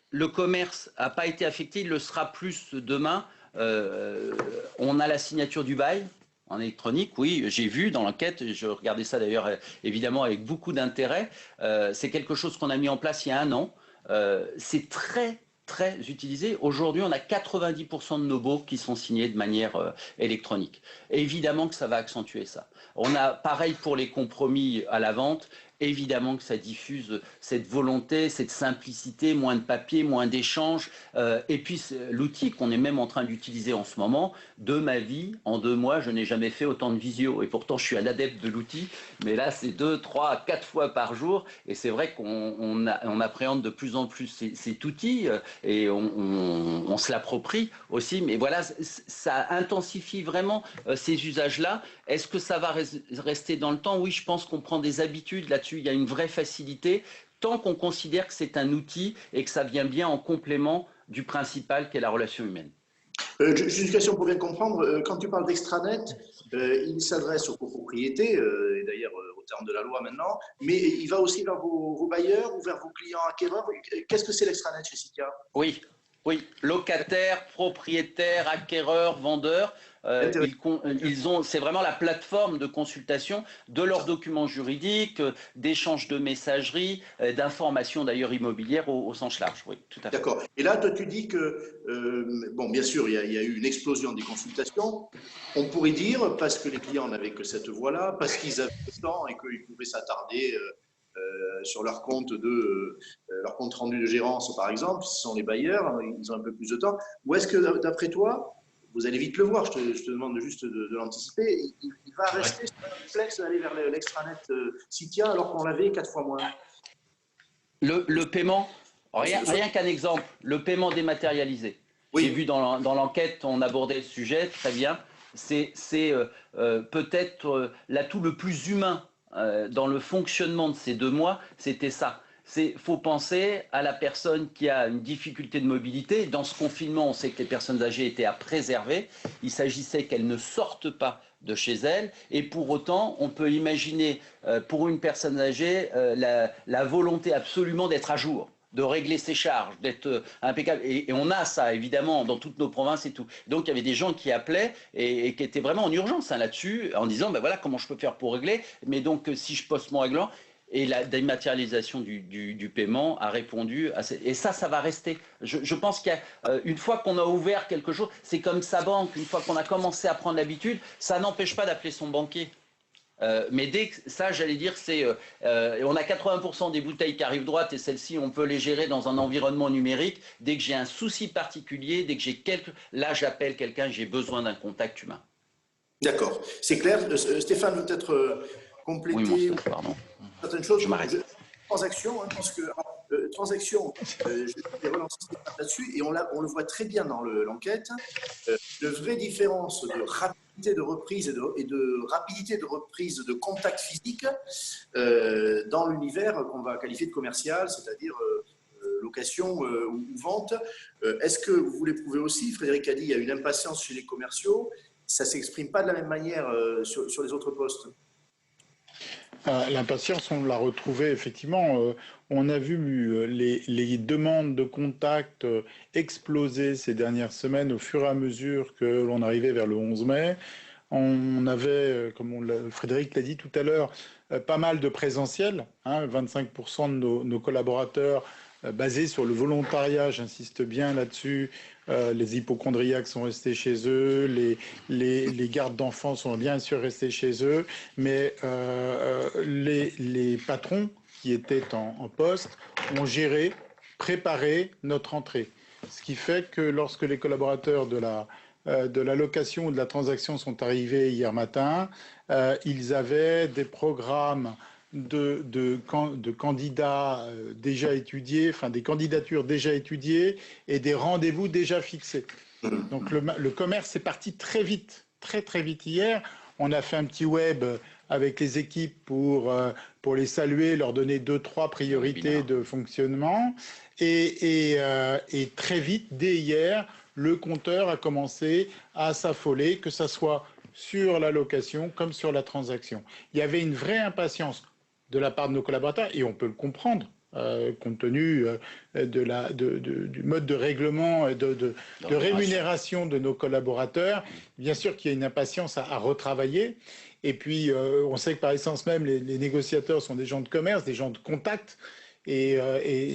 le commerce n'a pas été affecté, il le sera plus demain. On a la signature du bail en électronique, oui, j'ai vu dans l'enquête, je regardais ça d'ailleurs évidemment avec beaucoup d'intérêt. C'est quelque chose qu'on a mis en place il y a 1 an. C'est très utilisé. Aujourd'hui, on a 90% de nos baux qui sont signés de manière électronique. Et évidemment que ça va accentuer ça. On a pareil pour les compromis à la vente. Évidemment que ça diffuse cette volonté, cette simplicité, moins de papier, moins d'échanges. Et puis l'outil qu'on est même en train d'utiliser en ce moment, de ma vie, en 2 mois, je n'ai jamais fait autant de visio. Et pourtant, je suis un adepte de l'outil. Mais là, c'est 2, 3, 4 fois par jour. Et c'est vrai qu'on appréhende de plus en plus cet outil et on se l'approprie aussi. Mais voilà, ça intensifie vraiment ces usages-là. Est-ce que ça va rester dans le temps? Oui, je pense qu'on prend des habitudes là-dessus. Il y a une vraie facilité tant qu'on considère que c'est un outil et que ça vient bien en complément du principal qu'est la relation humaine. Juste une question pour bien comprendre. Quand tu parles d'extranet, il s'adresse aux copropriétés, et d'ailleurs au terme de la loi maintenant, mais il va aussi vers vos bailleurs ou vers vos clients acquéreurs. Qu'est-ce que c'est l'extranet chez Citia? Oui, locataires, propriétaires, acquéreurs, vendeurs. C'est vraiment la plateforme de consultation de leurs documents juridiques, d'échange de messagerie, d'informations d'ailleurs immobilières au sens large. Oui, tout à fait. D'accord. Et là, toi, tu dis que, bon, bien sûr, il y a eu une explosion des consultations. On pourrait dire, parce que les clients n'avaient que cette voie-là, parce qu'ils avaient le temps et qu'ils pouvaient s'attarder sur leur compte leur compte rendu de gérance, par exemple, ce sont les bailleurs, ils ont un peu plus de temps. Ou est-ce que, d'après toi, vous allez vite le voir, je te demande juste de l'anticiper, il va rester sur le réflexe d'aller vers l'extranet Citia alors qu'on l'avait 4 fois moins? Le paiement, rien qu'un exemple, le paiement dématérialisé. Oui. J'ai vu dans l'enquête, on abordait le sujet, très bien. C'est peut-être l'atout le plus humain dans le fonctionnement de ces 2 mois, c'était ça. Il faut penser à la personne qui a une difficulté de mobilité. Dans ce confinement, on sait que les personnes âgées étaient à préserver. Il s'agissait qu'elles ne sortent pas de chez elles. Et pour autant, on peut imaginer pour une personne âgée la volonté absolument d'être à jour, de régler ses charges, d'être impeccable. Et on a ça, évidemment, dans toutes nos provinces et tout. Donc, il y avait des gens qui appelaient et qui étaient vraiment en urgence là-dessus, en disant, ben voilà, comment je peux faire pour régler. Mais donc, si je poste mon règlement, et la dématérialisation du paiement a répondu à et ça va rester. Je pense qu'une fois qu'on a ouvert quelque chose, c'est comme sa banque, une fois qu'on a commencé à prendre l'habitude, ça n'empêche pas d'appeler son banquier. Mais dès que ça, j'allais dire, on a 80% des bouteilles qui arrivent droites et celles-ci, on peut les gérer dans un environnement numérique. Dès que j'ai un souci particulier, dès que j'ai là, j'appelle quelqu'un, j'ai besoin d'un contact humain. D'accord, c'est clair. Stéphane veut peut-être compléter. Oui, pardon. Certaines choses. Je m'arrête. Transaction, parce que transaction, je vais relancer là-dessus et on le voit très bien dans l'enquête. De vraies différences de rapidité de reprise et de rapidité de reprise de contact physique dans l'univers qu'on va qualifier de commercial, c'est-à-dire location ou vente. Est-ce que vous l'éprouvez aussi? Frédéric a dit qu'il y a une impatience chez les commerciaux. Ça ne s'exprime pas de la même manière sur les autres postes. L'impatience, on l'a retrouvée effectivement. On a vu les demandes de contact exploser ces dernières semaines au fur et à mesure que l'on arrivait vers le 11 mai. On avait, comme Frédéric l'a dit tout à l'heure, pas mal de présentiel, 25% de nos collaborateurs basés sur le volontariat, j'insiste bien là-dessus. Les hypocondriaques sont restés chez eux, les gardes d'enfants sont bien sûr restés chez eux, mais les patrons qui étaient en poste ont géré, préparé notre entrée. Ce qui fait que lorsque les collaborateurs de la location ou de la transaction sont arrivés hier matin, ils avaient des programmes de candidats déjà étudiés, enfin des candidatures déjà étudiées et des rendez-vous déjà fixés. Donc le commerce est parti très vite, très vite hier. On a fait un petit web avec les équipes pour les saluer, leur donner 2-3 priorités de fonctionnement. Et très vite, dès hier, le compteur a commencé à s'affoler, que ce soit sur la location comme sur la transaction. Il y avait une vraie impatience de la part de nos collaborateurs, et on peut le comprendre, compte tenu du mode de règlement, de rémunération de nos collaborateurs. Bien sûr qu'il y a une impatience à retravailler. Et puis, on sait que par essence même, les négociateurs sont des gens de commerce, des gens de contact. Et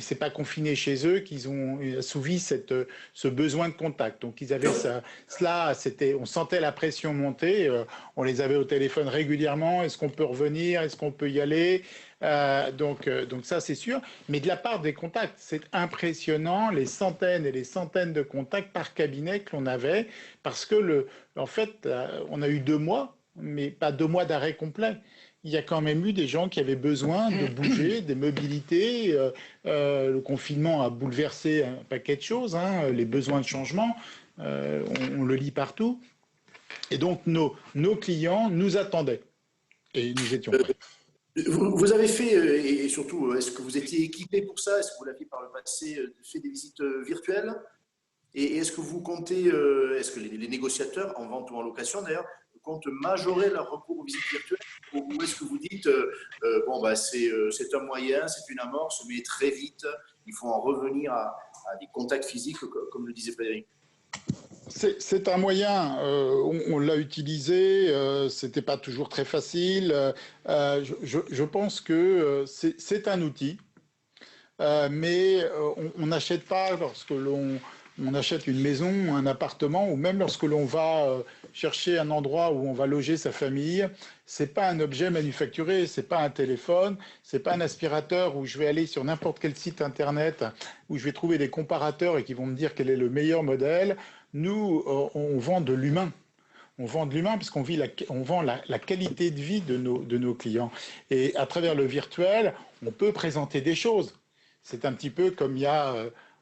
ce n'est pas confiné chez eux qu'ils ont assouvi ce besoin de contact. Donc, ils avaient on sentait la pression monter. On les avait au téléphone régulièrement. Est-ce qu'on peut revenir? Est-ce qu'on peut y aller? Donc ça, c'est sûr. Mais de la part des contacts, c'est impressionnant, les centaines et les centaines de contacts par cabinet que l'on avait. Parce que, en fait, on a eu 2 mois, mais pas 2 mois d'arrêt complet. Il y a quand même eu des gens qui avaient besoin de bouger, des mobilités. Le confinement a bouleversé un paquet de choses, hein, les besoins de changement, on le lit partout. Et donc, nos clients nous attendaient et nous étions prêts. Vous avez fait, et surtout, est-ce que vous étiez équipé pour ça? Est-ce que vous l'aviez par le passé fait des visites virtuelles? Et est-ce que vous comptez, est-ce que les négociateurs, en vente ou en location d'ailleurs, comptent majorer leur recours aux visites virtuelles? Ou est-ce que vous dites, c'est un moyen, c'est une amorce, mais très vite, il faut en revenir à des contacts physiques, comme le disait Frédéric? C'est un moyen, on l'a utilisé, c'était pas toujours très facile. Je pense que c'est un outil, mais on n'achète pas lorsque on achète une maison, un appartement, ou même lorsque l'on va chercher un endroit où on va loger sa famille. C'est pas un objet manufacturé, c'est pas un téléphone, c'est pas un aspirateur où je vais aller sur n'importe quel site internet où je vais trouver des comparateurs et qui vont me dire quel est le meilleur modèle. Nous, on vend de l'humain. On vend de l'humain parce qu'on vend la qualité de vie de nos clients. Et à travers le virtuel, on peut présenter des choses. C'est un petit peu comme il y a...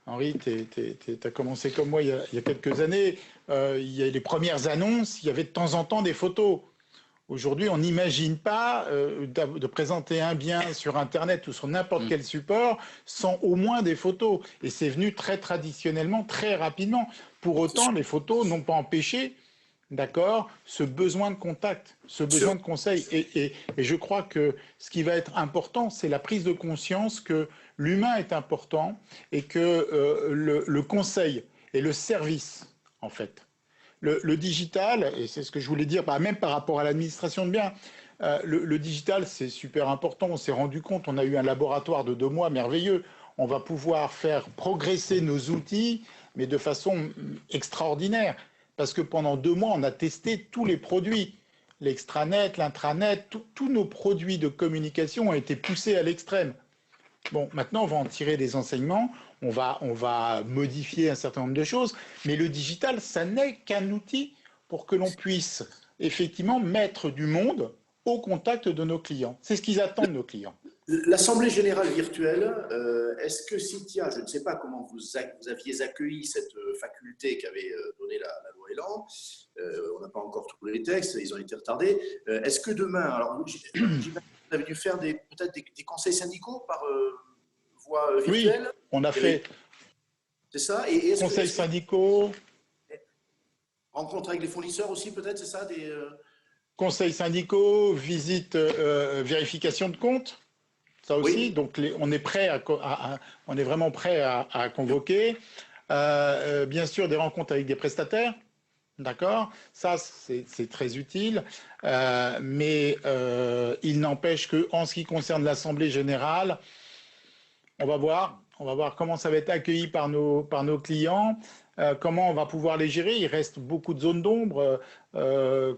Henri, tu as commencé comme moi il y a quelques années. Il y a les premières annonces, il y avait de temps en temps des photos. Aujourd'hui, on n'imagine pas de présenter un bien sur Internet ou sur n'importe quel support sans au moins des photos. Et c'est venu très traditionnellement, très rapidement. Pour autant, les photos n'ont pas empêché, d'accord, ce besoin de contact, ce besoin de conseil. Et je crois que ce qui va être important, c'est la prise de conscience que l'humain est important et que le conseil et le service, en fait, le digital, et c'est ce que je voulais dire, même par rapport à l'administration de biens, le digital, c'est super important. On s'est rendu compte, on a eu un laboratoire de 2 mois merveilleux. On va pouvoir faire progresser nos outils, mais de façon extraordinaire. Parce que pendant 2 mois, on a testé tous les produits. L'extranet, l'intranet, tous nos produits de communication ont été poussés à l'extrême. Bon, maintenant, on va en tirer des enseignements, on va modifier un certain nombre de choses, mais le digital, ça n'est qu'un outil pour que l'on puisse effectivement mettre du monde au contact de nos clients. C'est ce qu'ils attendent de nos clients. L'Assemblée générale virtuelle, est-ce que Citia, je ne sais pas comment vous aviez accueilli cette faculté qu'avait donnée la loi Elan, on n'a pas encore tous les textes, ils ont été retardés. Est-ce que demain, alors vous avez dû faire peut-être des conseils syndicaux par voie virtuelle? Oui, on a fait. C'est ça. Conseils syndicaux. Rencontre avec les fournisseurs aussi, peut-être, c'est ça Conseils syndicaux, visite, vérification de compte. Ça aussi, oui. Donc on est prêt on est vraiment prêt à convoquer. Bien sûr, des rencontres avec des prestataires. D'accord, ça c'est très utile, mais il n'empêche qu'en ce qui concerne l'Assemblée générale, on va voir comment ça va être accueilli par nos clients, comment on va pouvoir les gérer. Il reste beaucoup de zones d'ombre,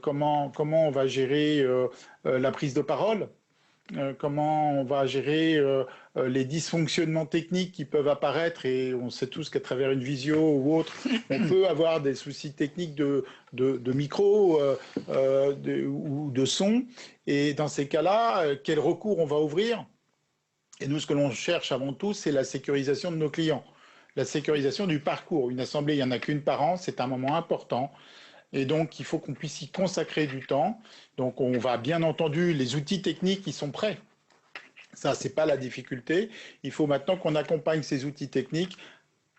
comment on va gérer la prise de parole. comment on va gérer les dysfonctionnements techniques qui peuvent apparaître, et on sait tous qu'à travers une visio ou autre, on peut avoir des soucis techniques de micro ou de son. Et dans ces cas-là, quel recours on va ouvrir? Et nous, ce que l'on cherche avant tout, c'est la sécurisation de nos clients, la sécurisation du parcours. Une assemblée, il n'y en a qu'une par an, c'est un moment important. Et donc, il faut qu'on puisse y consacrer du temps. Donc, on va bien entendu, les outils techniques, ils sont prêts. Ça, ce n'est pas la difficulté. Il faut maintenant qu'on accompagne ces outils techniques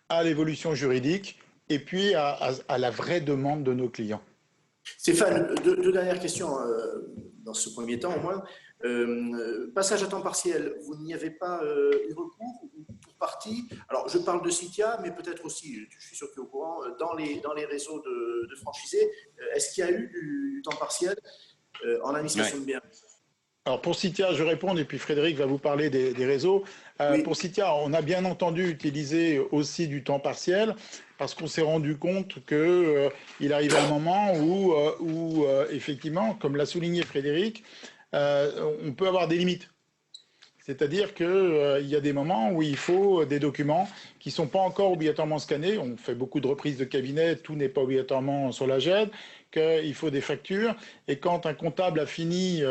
à l'évolution juridique et puis à la vraie demande de nos clients. Stéphane, deux dernières questions dans ce premier temps au moins. Passage à temps partiel, vous n'y avez pas eu recours ou pour partie? Alors, je parle de Citia, mais peut-être aussi, je suis sûr que tu es au courant, dans les réseaux de franchisés, est-ce qu'il y a eu du temps partiel en administration de biens? Alors pour Citia, je réponds et puis Frédéric va vous parler des réseaux. Oui. Pour Citia, on a bien entendu utiliser aussi du temps partiel parce qu'on s'est rendu compte qu'il arrivait un moment où effectivement, comme l'a souligné Frédéric, on peut avoir des limites. C'est-à-dire qu'il y a des moments où il faut des documents qui ne sont pas encore obligatoirement scannés. On fait beaucoup de reprises de cabinet, tout n'est pas obligatoirement sur la GED, qu'il faut des factures. Et quand un comptable a fini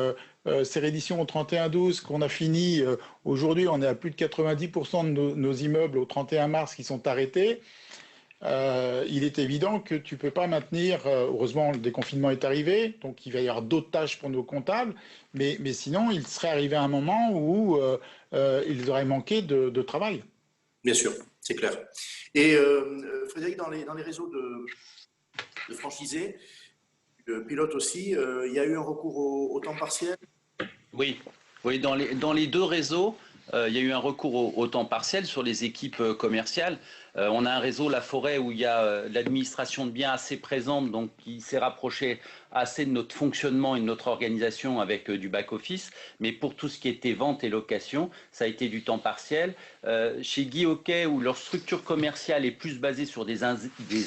ses redditions au 31/12, qu'on a fini, aujourd'hui on est à plus de 90% de nos immeubles au 31 mars qui sont arrêtés, il est évident que tu ne peux pas maintenir, heureusement le déconfinement est arrivé, donc il va y avoir d'autres tâches pour nos comptables, mais sinon il serait arrivé un moment où ils auraient manqué de travail. Bien sûr, c'est clair. Et Frédéric, dans les réseaux de franchisés, pilote aussi, il y a eu un recours au temps partiel? Oui, dans les deux réseaux, il y a eu un recours au temps partiel sur les équipes commerciales. On a un réseau La Forêt où il y a l'administration de biens assez présente, donc qui s'est rapproché assez de notre fonctionnement et de notre organisation avec du back-office. Mais pour tout ce qui était vente et location, ça a été du temps partiel. Chez Guy Hockey, où leur structure commerciale est plus basée sur des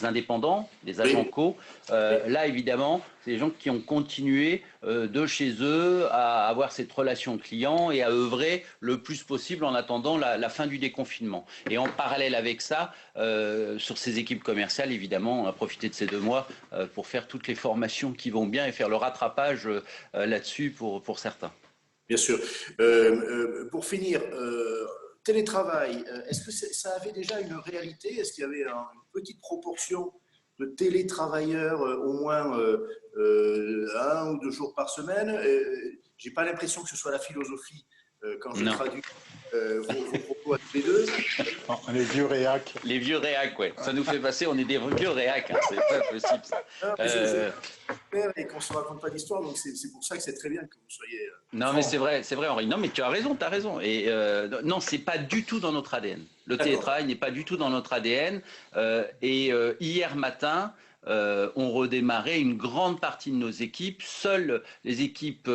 indépendants, des agents co, là évidemment, c'est des gens qui ont continué de chez eux à avoir cette relation client et à œuvrer le plus possible en attendant la fin du déconfinement. Et en parallèle avec ça, sur ces équipes commerciales, évidemment, on a profité de ces 2 mois pour faire toutes les formations qui vont bien et faire le rattrapage là-dessus pour certains. Bien sûr. Pour finir, télétravail, est-ce que ça avait déjà une réalité? Est-ce qu'il y avait une petite proportion de télétravailleurs, au moins 1 ou 2 jours par semaine? Je n'ai pas l'impression que ce soit la philosophie quand je traduis vos propos à tous les deux. Les vieux réacs. Les vieux réacs, ouais. Ça nous fait passer, on est des vieux réacs, hein. C'est pas possible ça. Et qu'on ne se raconte pas d'histoire, donc c'est pour ça que c'est très bien que vous soyez. Non, mais c'est vrai, Henri. Non, mais tu as raison. Et non, c'est pas du tout dans notre ADN. Le télétravail n'est pas du tout dans notre ADN. Hier matin, ont redémarré une grande partie de nos équipes. Seules les équipes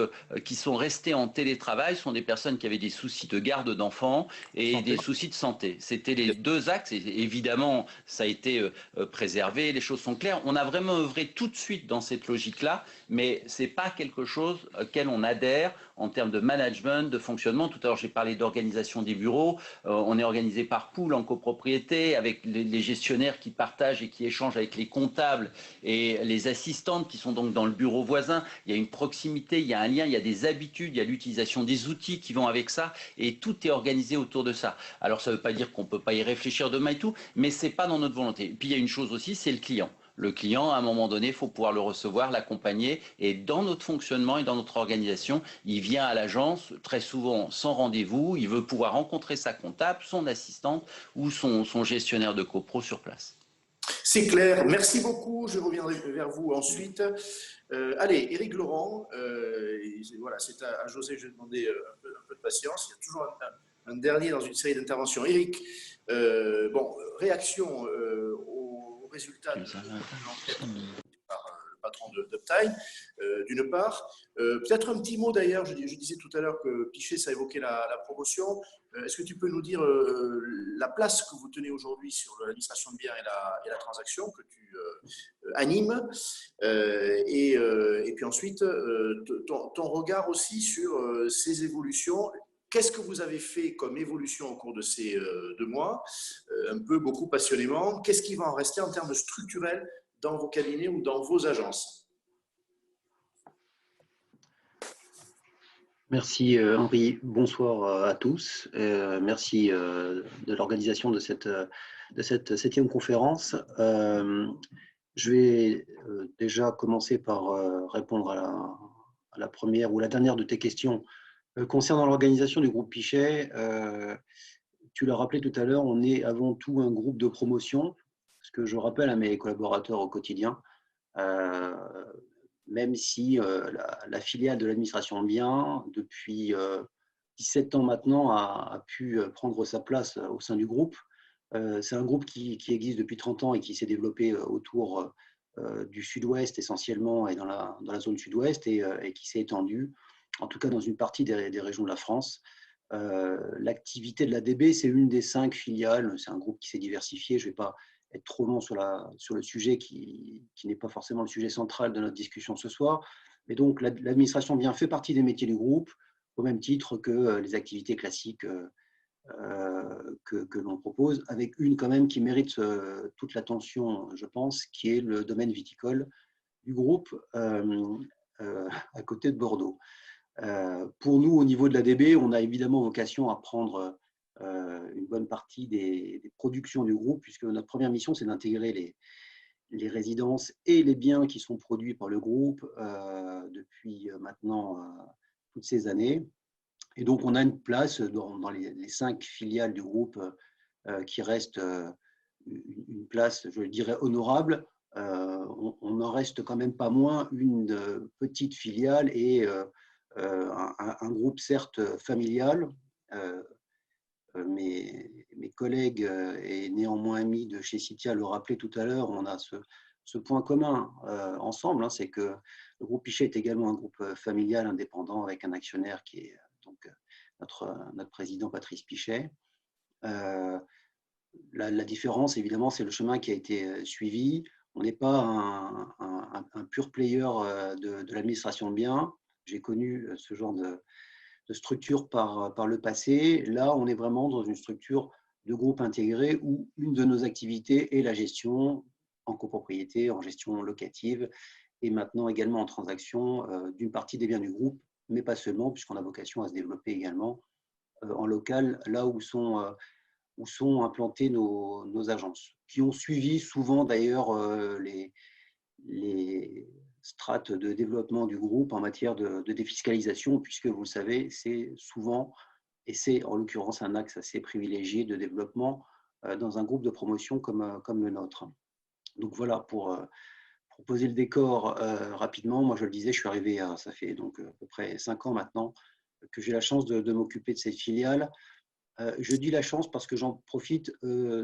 qui sont restées en télétravail sont des personnes qui avaient des soucis de garde d'enfants et des soucis de santé. C'était les 2 axes et évidemment ça a été préservé, les choses sont claires. On a vraiment œuvré tout de suite dans cette logique-là, mais c'est pas quelque chose auquel on adhère en termes de management, de fonctionnement. Tout à l'heure, j'ai parlé d'organisation des bureaux. On est organisé par pool, en copropriété, avec les gestionnaires qui partagent et qui échangent avec les comptables et les assistantes qui sont donc dans le bureau voisin. Il y a une proximité, il y a un lien, il y a des habitudes, il y a l'utilisation des outils qui vont avec ça et tout est organisé autour de ça. Alors, ça ne veut pas dire qu'on ne peut pas y réfléchir demain et tout, mais ce n'est pas dans notre volonté. Et puis, il y a une chose aussi, c'est le client. Le client, à un moment donné, il faut pouvoir le recevoir, l'accompagner. Et dans notre fonctionnement et dans notre organisation, il vient à l'agence très souvent sans rendez-vous. Il veut pouvoir rencontrer sa comptable, son assistante ou son gestionnaire de copro sur place. C'est clair. Merci beaucoup. Je reviendrai vers vous ensuite. Allez, Éric Laurent. Voilà, c'est à José, je vais demander un peu de patience. Il y a toujours un dernier dans une série d'interventions. Éric, réaction au résultat de l'enquête par le patron d'Uptime, d'une part. Peut-être un petit mot d'ailleurs, je disais tout à l'heure que Pichet, ça évoquait la promotion. Est-ce que tu peux nous dire la place que vous tenez aujourd'hui sur l'administration de biens et la transaction que tu anime. Et puis ensuite, ton regard aussi sur ces évolutions. Qu'est-ce que vous avez fait comme évolution au cours de ces 2 mois, beaucoup passionnément? Qu'est-ce qui va en rester en termes structurels dans vos cabinets ou dans vos agences? Merci Henri, bonsoir à tous. Merci de l'organisation de cette 7e conférence. Je vais déjà commencer par répondre à la première ou la dernière de tes questions. Concernant l'organisation du groupe Pichet, tu l'as rappelé tout à l'heure, on est avant tout un groupe de promotion, ce que je rappelle à mes collaborateurs au quotidien, même si la filiale de l'administration bien, depuis 17 ans maintenant, a pu prendre sa place au sein du groupe. C'est un groupe qui existe depuis 30 ans et qui s'est développé autour du sud-ouest essentiellement et dans la zone sud-ouest et qui s'est étendu, en tout cas dans une partie des régions de la France. L'activité de l'ADB, c'est une des 5 filiales. C'est un groupe qui s'est diversifié. Je ne vais pas être trop long sur le sujet qui n'est pas forcément le sujet central de notre discussion ce soir. Mais donc, l'administration bien fait partie des métiers du groupe, au même titre que les activités classiques que l'on propose, avec une quand même qui mérite toute l'attention, je pense, qui est le domaine viticole du groupe à côté de Bordeaux. Pour nous, au niveau de l'ADB, on a évidemment vocation à prendre une bonne partie des productions du groupe, puisque notre première mission, c'est d'intégrer les résidences et les biens qui sont produits par le groupe depuis maintenant toutes ces années. Et donc, on a une place dans les 5 filiales du groupe qui reste une place, je dirais, honorable. On n'en reste quand même pas moins une petite filiale et un groupe certes familial. Mes collègues et néanmoins amis de chez Citia le rappelaient tout à l'heure, on a ce point commun ensemble, hein, c'est que le groupe Pichet est également un groupe familial indépendant avec un actionnaire qui est donc notre président Patrice Pichet. La différence, évidemment, c'est le chemin qui a été suivi. On n'est pas un pur player de l'administration de biens. J'ai connu ce genre de structure par le passé. Là, on est vraiment dans une structure de groupe intégré où une de nos activités est la gestion en copropriété, en gestion locative et maintenant également en transaction d'une partie des biens du groupe, mais pas seulement, puisqu'on a vocation à se développer également en local, là où sont implantées nos agences, qui ont suivi souvent d'ailleurs les strates de développement du groupe en matière de défiscalisation, puisque vous le savez, c'est souvent, et c'est en l'occurrence un axe assez privilégié de développement dans un groupe de promotion comme le nôtre. Donc voilà, pour poser le décor rapidement, moi je le disais, je suis arrivé ça fait donc à peu près 5 ans maintenant que j'ai la chance de m'occuper de cette filiale. Je dis la chance parce que j'en profite.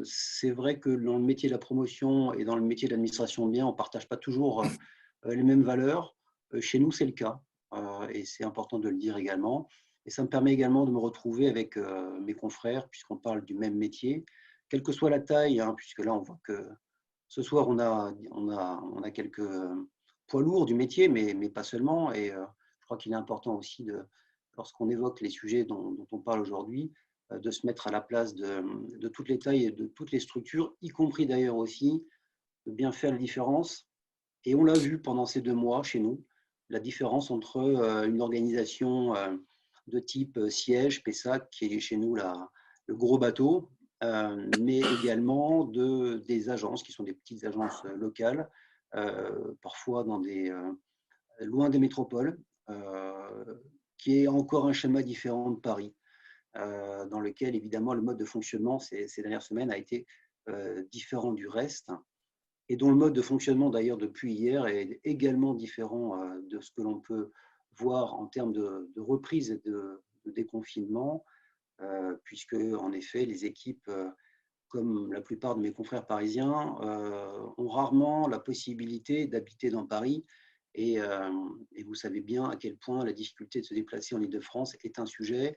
C'est vrai que dans le métier de la promotion et dans le métier de l'administration de biens, on ne partage pas toujours les mêmes valeurs. Chez nous, c'est le cas. Et c'est important de le dire également. Et ça me permet également de me retrouver avec mes confrères, puisqu'on parle du même métier, quelle que soit la taille, hein, puisque là, on voit que ce soir, on a quelques poids lourds du métier, mais pas seulement. Et je crois qu'il est important aussi, lorsqu'on évoque les sujets dont on parle aujourd'hui, de se mettre à la place de toutes les tailles et de toutes les structures, y compris d'ailleurs aussi de bien faire la différence. Et on l'a vu pendant ces 2 mois chez nous, la différence entre une organisation de type siège, PESAC, qui est chez nous le gros bateau, mais également des agences qui sont des petites agences locales, parfois loin des métropoles, qui est encore un schéma différent de Paris. Dans lequel, évidemment, le mode de fonctionnement ces dernières semaines a été différent du reste, et dont le mode de fonctionnement, d'ailleurs, depuis hier, est également différent de ce que l'on peut voir en termes de reprise et de déconfinement, puisque, en effet, les équipes, comme la plupart de mes confrères parisiens, ont rarement la possibilité d'habiter dans Paris, et vous savez bien à quel point la difficulté de se déplacer en Île-de-France est un sujet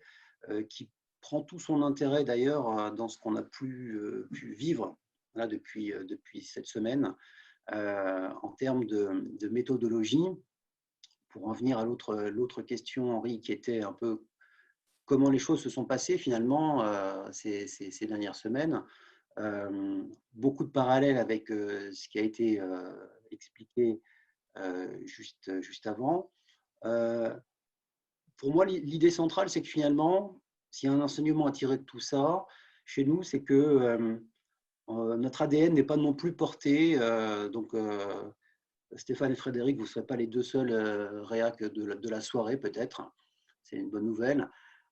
qui prend tout son intérêt d'ailleurs dans ce qu'on a pu vivre là, depuis cette semaine, en termes de méthodologie. Pour en venir à l'autre question, Henri, qui était un peu comment les choses se sont passées finalement ces dernières semaines. Beaucoup de parallèles avec ce qui a été expliqué juste avant. Pour moi, l'idée centrale, c'est que finalement, s'il y a un enseignement à tirer de tout ça, chez nous, c'est que notre ADN n'est pas non plus porté. Stéphane et Frédéric, vous ne serez pas les deux seuls réacs de la soirée, peut-être. C'est une bonne nouvelle.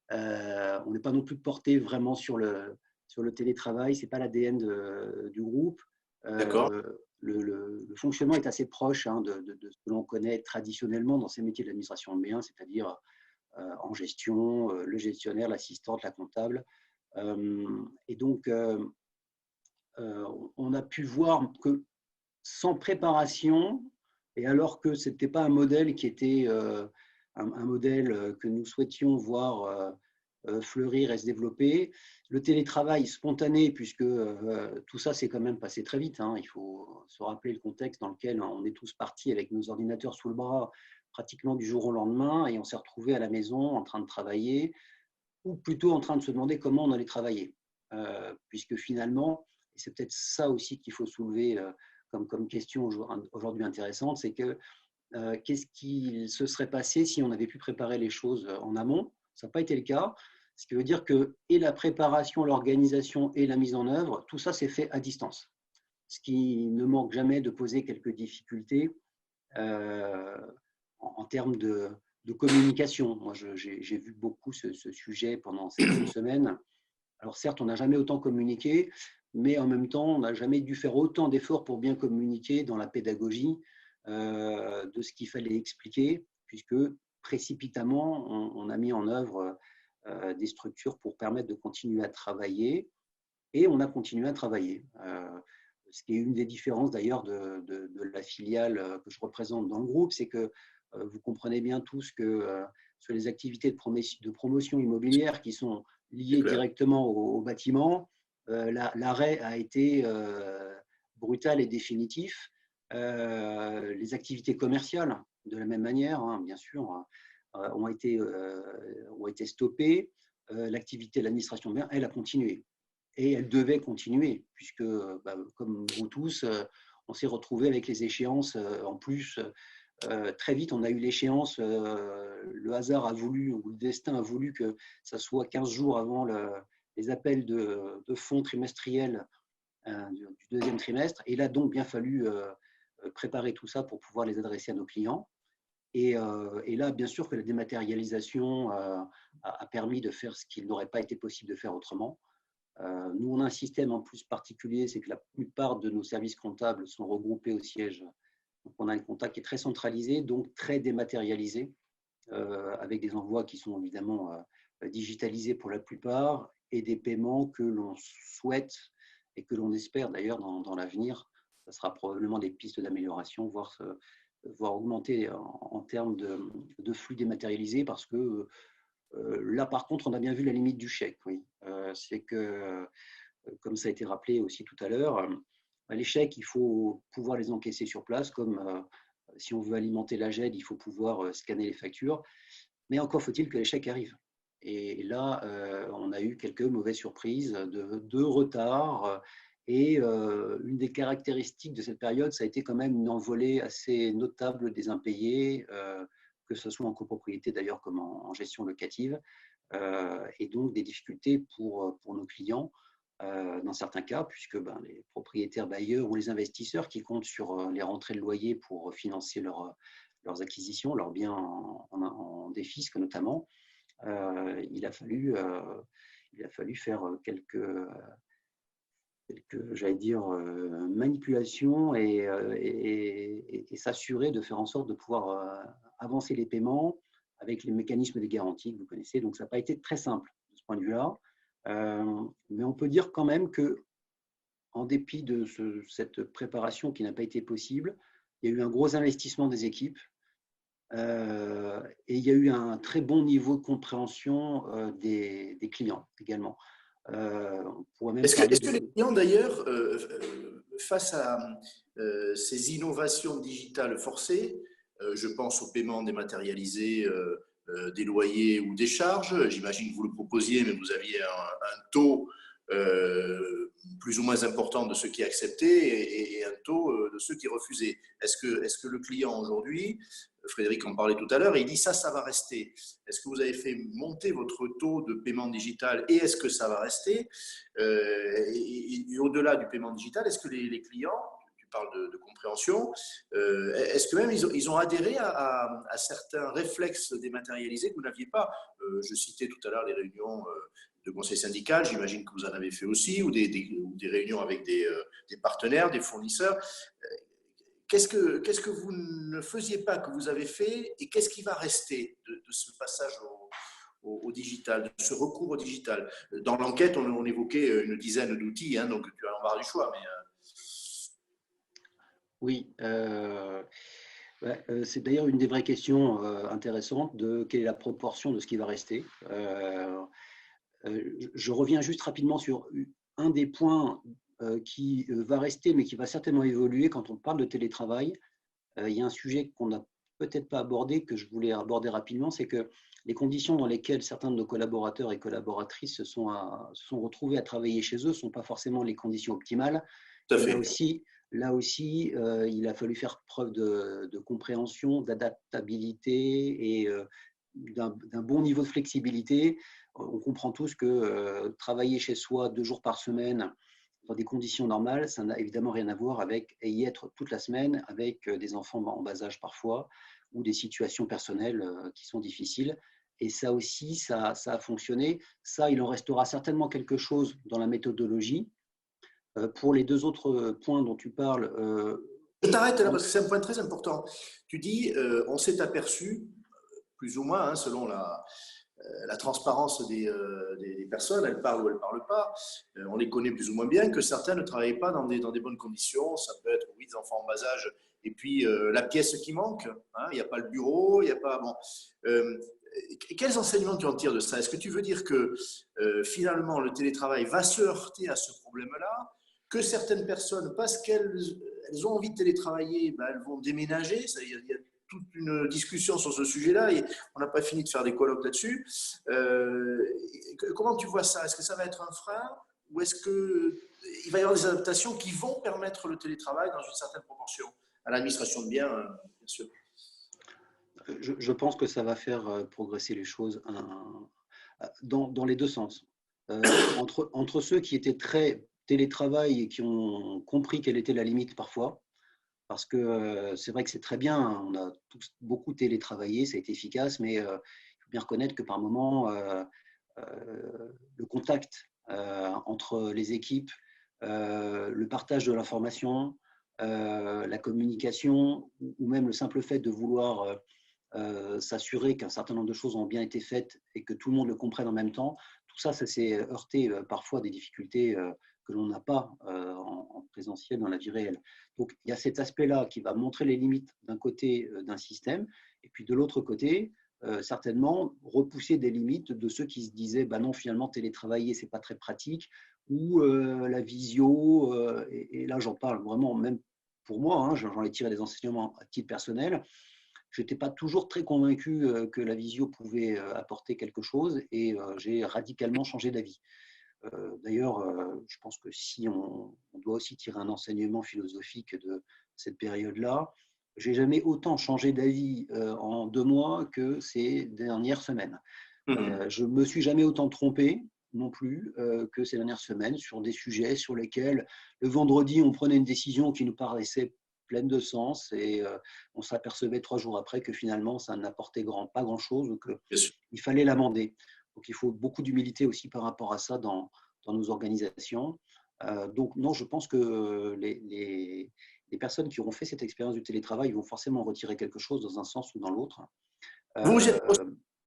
On n'est pas non plus porté vraiment sur le télétravail. Ce n'est pas l'ADN du groupe. D'accord. Le fonctionnement est assez proche de ce que l'on connaît traditionnellement dans ces métiers de l'administration de biens, c'est-à-dire en gestion, le gestionnaire, l'assistante, la comptable. Et donc, on a pu voir que sans préparation, et alors que ce n'était pas un modèle qui était un modèle que nous souhaitions voir fleurir et se développer, le télétravail spontané, puisque tout ça s'est quand même passé très vite, il faut se rappeler le contexte dans lequel on est tous partis avec nos ordinateurs sous le bras pratiquement du jour au lendemain, et on s'est retrouvés à la maison en train de travailler, ou plutôt en train de se demander comment on allait travailler. Puisque finalement, et c'est peut-être ça aussi qu'il faut soulever comme question aujourd'hui intéressante, c'est que qu'est-ce qui se serait passé si on avait pu préparer les choses en amont? Ça n'a pas été le cas, ce qui veut dire que et la préparation, l'organisation et la mise en œuvre, tout ça s'est fait à distance. Ce qui ne manque jamais de poser quelques difficultés en termes de communication. Moi, j'ai vu beaucoup ce sujet pendant cette semaine. Alors certes, on n'a jamais autant communiqué, mais en même temps, on n'a jamais dû faire autant d'efforts pour bien communiquer dans la pédagogie de ce qu'il fallait expliquer, puisque précipitamment, on a mis en œuvre des structures pour permettre de continuer à travailler, et on a continué à travailler. Ce qui est une des différences d'ailleurs de la filiale que je représente dans le groupe, c'est que vous comprenez bien tous que sur les activités de promotion immobilière qui sont liées directement au bâtiment, l'arrêt a été brutal et définitif. Les activités commerciales, de la même manière, bien sûr, ont été stoppées. L'activité de l'administration de biens, elle a continué. Et elle devait continuer, puisque, comme vous tous, on s'est retrouvés avec les échéances en plus. Très vite, on a eu l'échéance, le hasard a voulu, ou le destin a voulu que ça soit 15 jours avant les appels de fonds trimestriels du deuxième trimestre. Et il a donc bien fallu préparer tout ça pour pouvoir les adresser à nos clients. Et là, bien sûr que la dématérialisation a permis de faire ce qu'il n'aurait pas été possible de faire autrement. Nous, on a un système en plus particulier, c'est que la plupart de nos services comptables sont regroupés au siège. Donc, on a un contact qui est très centralisé, donc très dématérialisé, avec des envois qui sont évidemment digitalisés pour la plupart, et des paiements que l'on souhaite et que l'on espère d'ailleurs dans l'avenir. Ça sera probablement des pistes d'amélioration, voire augmenter en termes de flux dématérialisés, parce que là, par contre, on a bien vu la limite du chèque. Oui. C'est que, comme ça a été rappelé aussi tout à l'heure, les chèques, il faut pouvoir les encaisser sur place, comme si on veut alimenter la GED, il faut pouvoir scanner les factures. Mais encore faut-il que les chèques arrivent. Et là, on a eu quelques mauvaises surprises de retard. Et une des caractéristiques de cette période, ça a été quand même une envolée assez notable des impayés, que ce soit en copropriété d'ailleurs comme en gestion locative, et donc des difficultés pour nos clients dans certains cas, puisque les propriétaires bailleurs ou les investisseurs qui comptent sur les rentrées de loyer pour financer leurs acquisitions, leurs biens en défisque notamment, il a fallu faire quelques j'allais dire, manipulations et s'assurer de faire en sorte de pouvoir avancer les paiements avec les mécanismes de garantie que vous connaissez. Donc, ça n'a pas été très simple de ce point de vue-là. Mais on peut dire quand même que, en dépit de cette préparation qui n'a pas été possible, il y a eu un gros investissement des équipes et il y a eu un très bon niveau de compréhension des clients également. On pourrait même Est-ce parler que les clients, d'ailleurs, face à ces innovations digitales forcées, je pense au paiement dématérialisé des loyers ou des charges, j'imagine que vous le proposiez, mais vous aviez un taux plus ou moins important de ceux qui acceptaient et un taux de ceux qui refusaient. Est-ce que le client aujourd'hui, Frédéric en parlait tout à l'heure, il dit ça va rester. Est-ce que vous avez fait monter votre taux de paiement digital et est-ce que ça va rester et au-delà du paiement digital, est-ce que les clients, tu parles de compréhension, est-ce que même ils ont adhéré à certains réflexes dématérialisés que vous n'aviez pas? Je citais tout à l'heure les réunions de conseil syndical, j'imagine que vous en avez fait aussi, ou des réunions avec des partenaires, des fournisseurs. Qu'est-ce que vous ne faisiez pas que vous avez fait et qu'est-ce qui va rester de ce passage au digital, de ce recours au digital? Dans l'enquête, on évoquait une dizaine d'outils, hein, donc tu as l'embarras du choix. Mais Oui, c'est d'ailleurs une des vraies questions intéressantes de quelle est la proportion de ce qui va rester. Je reviens juste rapidement sur un des points qui va rester, mais qui va certainement évoluer quand on parle de télétravail. Il y a un sujet qu'on n'a peut-être pas abordé, que je voulais aborder rapidement, c'est que les conditions dans lesquelles certains de nos collaborateurs et collaboratrices se sont retrouvés à travailler chez eux ne sont pas forcément les conditions optimales. tout à fait. Là aussi, il a fallu faire preuve de compréhension, d'adaptabilité et d'un bon niveau de flexibilité. On comprend tous que travailler chez soi 2 jours par semaine dans des conditions normales, ça n'a évidemment rien à voir avec y être toute la semaine avec des enfants en bas âge parfois ou des situations personnelles qui sont difficiles. Et ça aussi, ça a fonctionné. Ça, il en restera certainement quelque chose dans la méthodologie. Pour les 2 autres points dont tu parles… Je t'arrête là parce que c'est un point très important. Tu dis, on s'est aperçu, plus ou moins, hein, selon la transparence des personnes, elles parlent ou elles ne parlent pas, on les connaît plus ou moins bien, que certains ne travaillent pas dans des bonnes conditions. Ça peut être, oui, des enfants en bas âge, et puis la pièce qui manque, hein, il n'y a pas le bureau, il n'y a pas… Bon, quels enseignements tu en tires de ça? Est-ce que tu veux dire que finalement le télétravail va se heurter à ce problème-là, que certaines personnes, parce qu'elles ont envie de télétravailler, ben, elles vont déménager? Il y a toute une discussion sur ce sujet-là et on n'a pas fini de faire des colloques là-dessus. Comment tu vois ça? Est-ce que ça va être un frein ou est-ce qu'il va y avoir des adaptations qui vont permettre le télétravail dans une certaine proportion à l'administration de biens, bien sûr? Je pense que ça va faire progresser les choses dans les 2 sens. Entre ceux qui étaient très télétravail et qui ont compris quelle était la limite parfois, parce que c'est vrai que c'est très bien, on a tous beaucoup télétravaillé, ça a été efficace, mais il faut bien reconnaître que par moment, le contact entre les équipes, le partage de l'information, la communication, ou même le simple fait de vouloir s'assurer qu'un certain nombre de choses ont bien été faites et que tout le monde le comprenne en même temps, tout ça, ça s'est heurté parfois à des difficultés que l'on n'a pas en présentiel dans la vie réelle. Donc, il y a cet aspect-là qui va montrer les limites d'un côté d'un système, et puis de l'autre côté, certainement repousser des limites de ceux qui se disaient bah non, finalement, télétravailler, c'est pas très pratique, ou la visio, et là, j'en parle vraiment, même pour moi, hein, j'en ai tiré des enseignements à titre personnel. Je n'étais pas toujours très convaincu que la visio pouvait apporter quelque chose, et j'ai radicalement changé d'avis. D'ailleurs, je pense que si on doit aussi tirer un enseignement philosophique de cette période-là, je n'ai jamais autant changé d'avis en 2 mois que ces dernières semaines. Je ne me suis jamais autant trompé non plus que ces dernières semaines sur des sujets sur lesquels le vendredi, on prenait une décision qui nous paraissait pleine de sens et on s'apercevait 3 jours après que finalement, ça n'apportait pas grand-chose ou qu'il fallait l'amender. Donc, il faut beaucoup d'humilité aussi par rapport à ça dans nos organisations. Donc, non, je pense que les personnes qui auront fait cette expérience du télétravail vont forcément retirer quelque chose dans un sens ou dans l'autre. Vous êtes au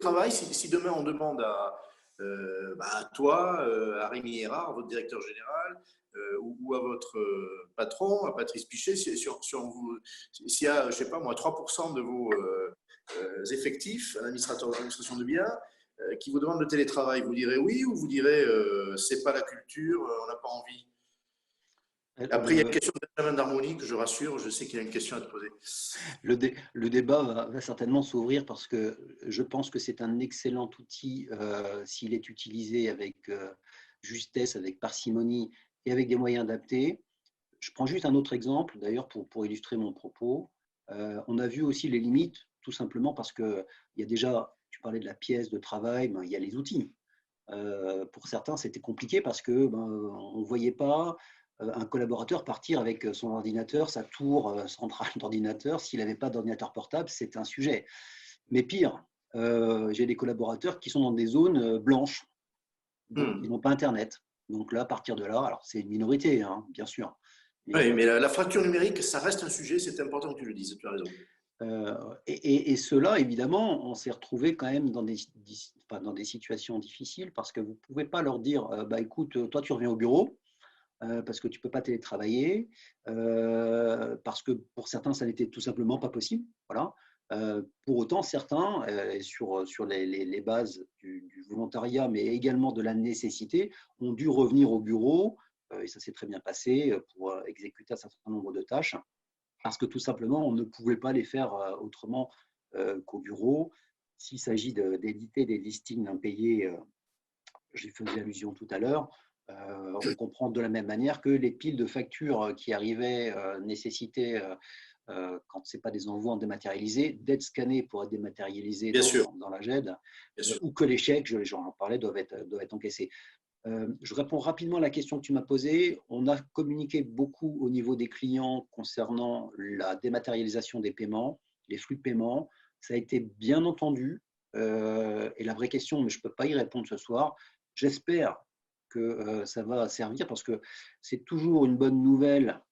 travail, si demain on demande à toi, à Rémi Hérard, votre directeur général, ou à votre patron, à Patrice Pichet, s'il y a, je ne sais pas moi, 3% de vos effectifs à l'administration de biens, qui vous demande le télétravail, vous direz oui ou vous direz c'est pas la culture, on n'a pas envie? Après, il y a une question de Benjamin d'Harmonie que je rassure, je sais qu'il y a une question à te poser. Le débat va certainement s'ouvrir parce que je pense que c'est un excellent outil s'il est utilisé avec justesse, avec parcimonie et avec des moyens adaptés. Je prends juste un autre exemple, d'ailleurs, pour illustrer mon propos. On a vu aussi les limites, tout simplement parce qu'il y a déjà, tu parlais de la pièce de travail, ben, il y a les outils. Pour certains, c'était compliqué parce que on ne voyait pas un collaborateur partir avec son ordinateur, sa tour centrale d'ordinateur. S'il n'avait pas d'ordinateur portable, c'est un sujet. Mais pire, j'ai des collaborateurs qui sont dans des zones blanches, donc ils n'ont pas Internet. Donc là, à partir de là, alors c'est une minorité, hein, bien sûr. Oui, mais la fracture numérique, ça reste un sujet, c'est important que tu le dises, tu as raison. Et ceux-là, évidemment, on s'est retrouvés quand même dans des situations difficiles parce que vous ne pouvez pas leur dire bah, écoute, toi, tu reviens au bureau parce que tu ne peux pas télétravailler, parce que pour certains, ça n'était tout simplement pas possible. Voilà. Pour autant, certains, sur les bases du volontariat, mais également de la nécessité, ont dû revenir au bureau, et ça s'est très bien passé pour exécuter un certain nombre de tâches. Parce que tout simplement, on ne pouvait pas les faire autrement qu'au bureau. S'il s'agit d'éditer des listings impayés, j'y faisais allusion tout à l'heure, on comprend de la même manière que les piles de factures qui arrivaient nécessitaient, quand ce n'est pas des envois dématérialisés, d'être scannés pour être dématérialisés dans la GED, ou que les chèques, j'en parlais, doivent être encaissés. Je réponds rapidement à la question que tu m'as posée. On a communiqué beaucoup au niveau des clients concernant la dématérialisation des paiements, les flux de paiement. Ça a été bien entendu. Et la vraie question, mais je ne peux pas y répondre ce soir, j'espère que ça va servir parce que c'est toujours une bonne nouvelle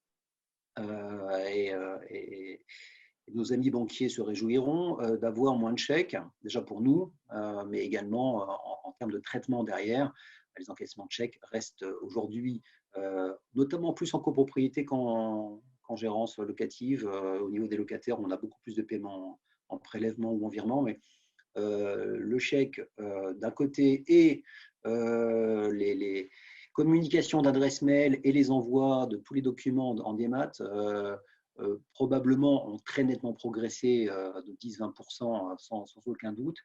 et nos amis banquiers se réjouiront d'avoir moins de chèques, déjà pour nous, mais également en termes de traitement derrière. Les encaissements de chèques restent aujourd'hui, notamment plus en copropriété qu'en gérance locative. Au niveau des locataires, on a beaucoup plus de paiements en prélèvement ou en virement, mais le chèque d'un côté et les communications d'adresse mail et les envois de tous les documents en démat probablement ont très nettement progressé de 10-20% sans aucun doute.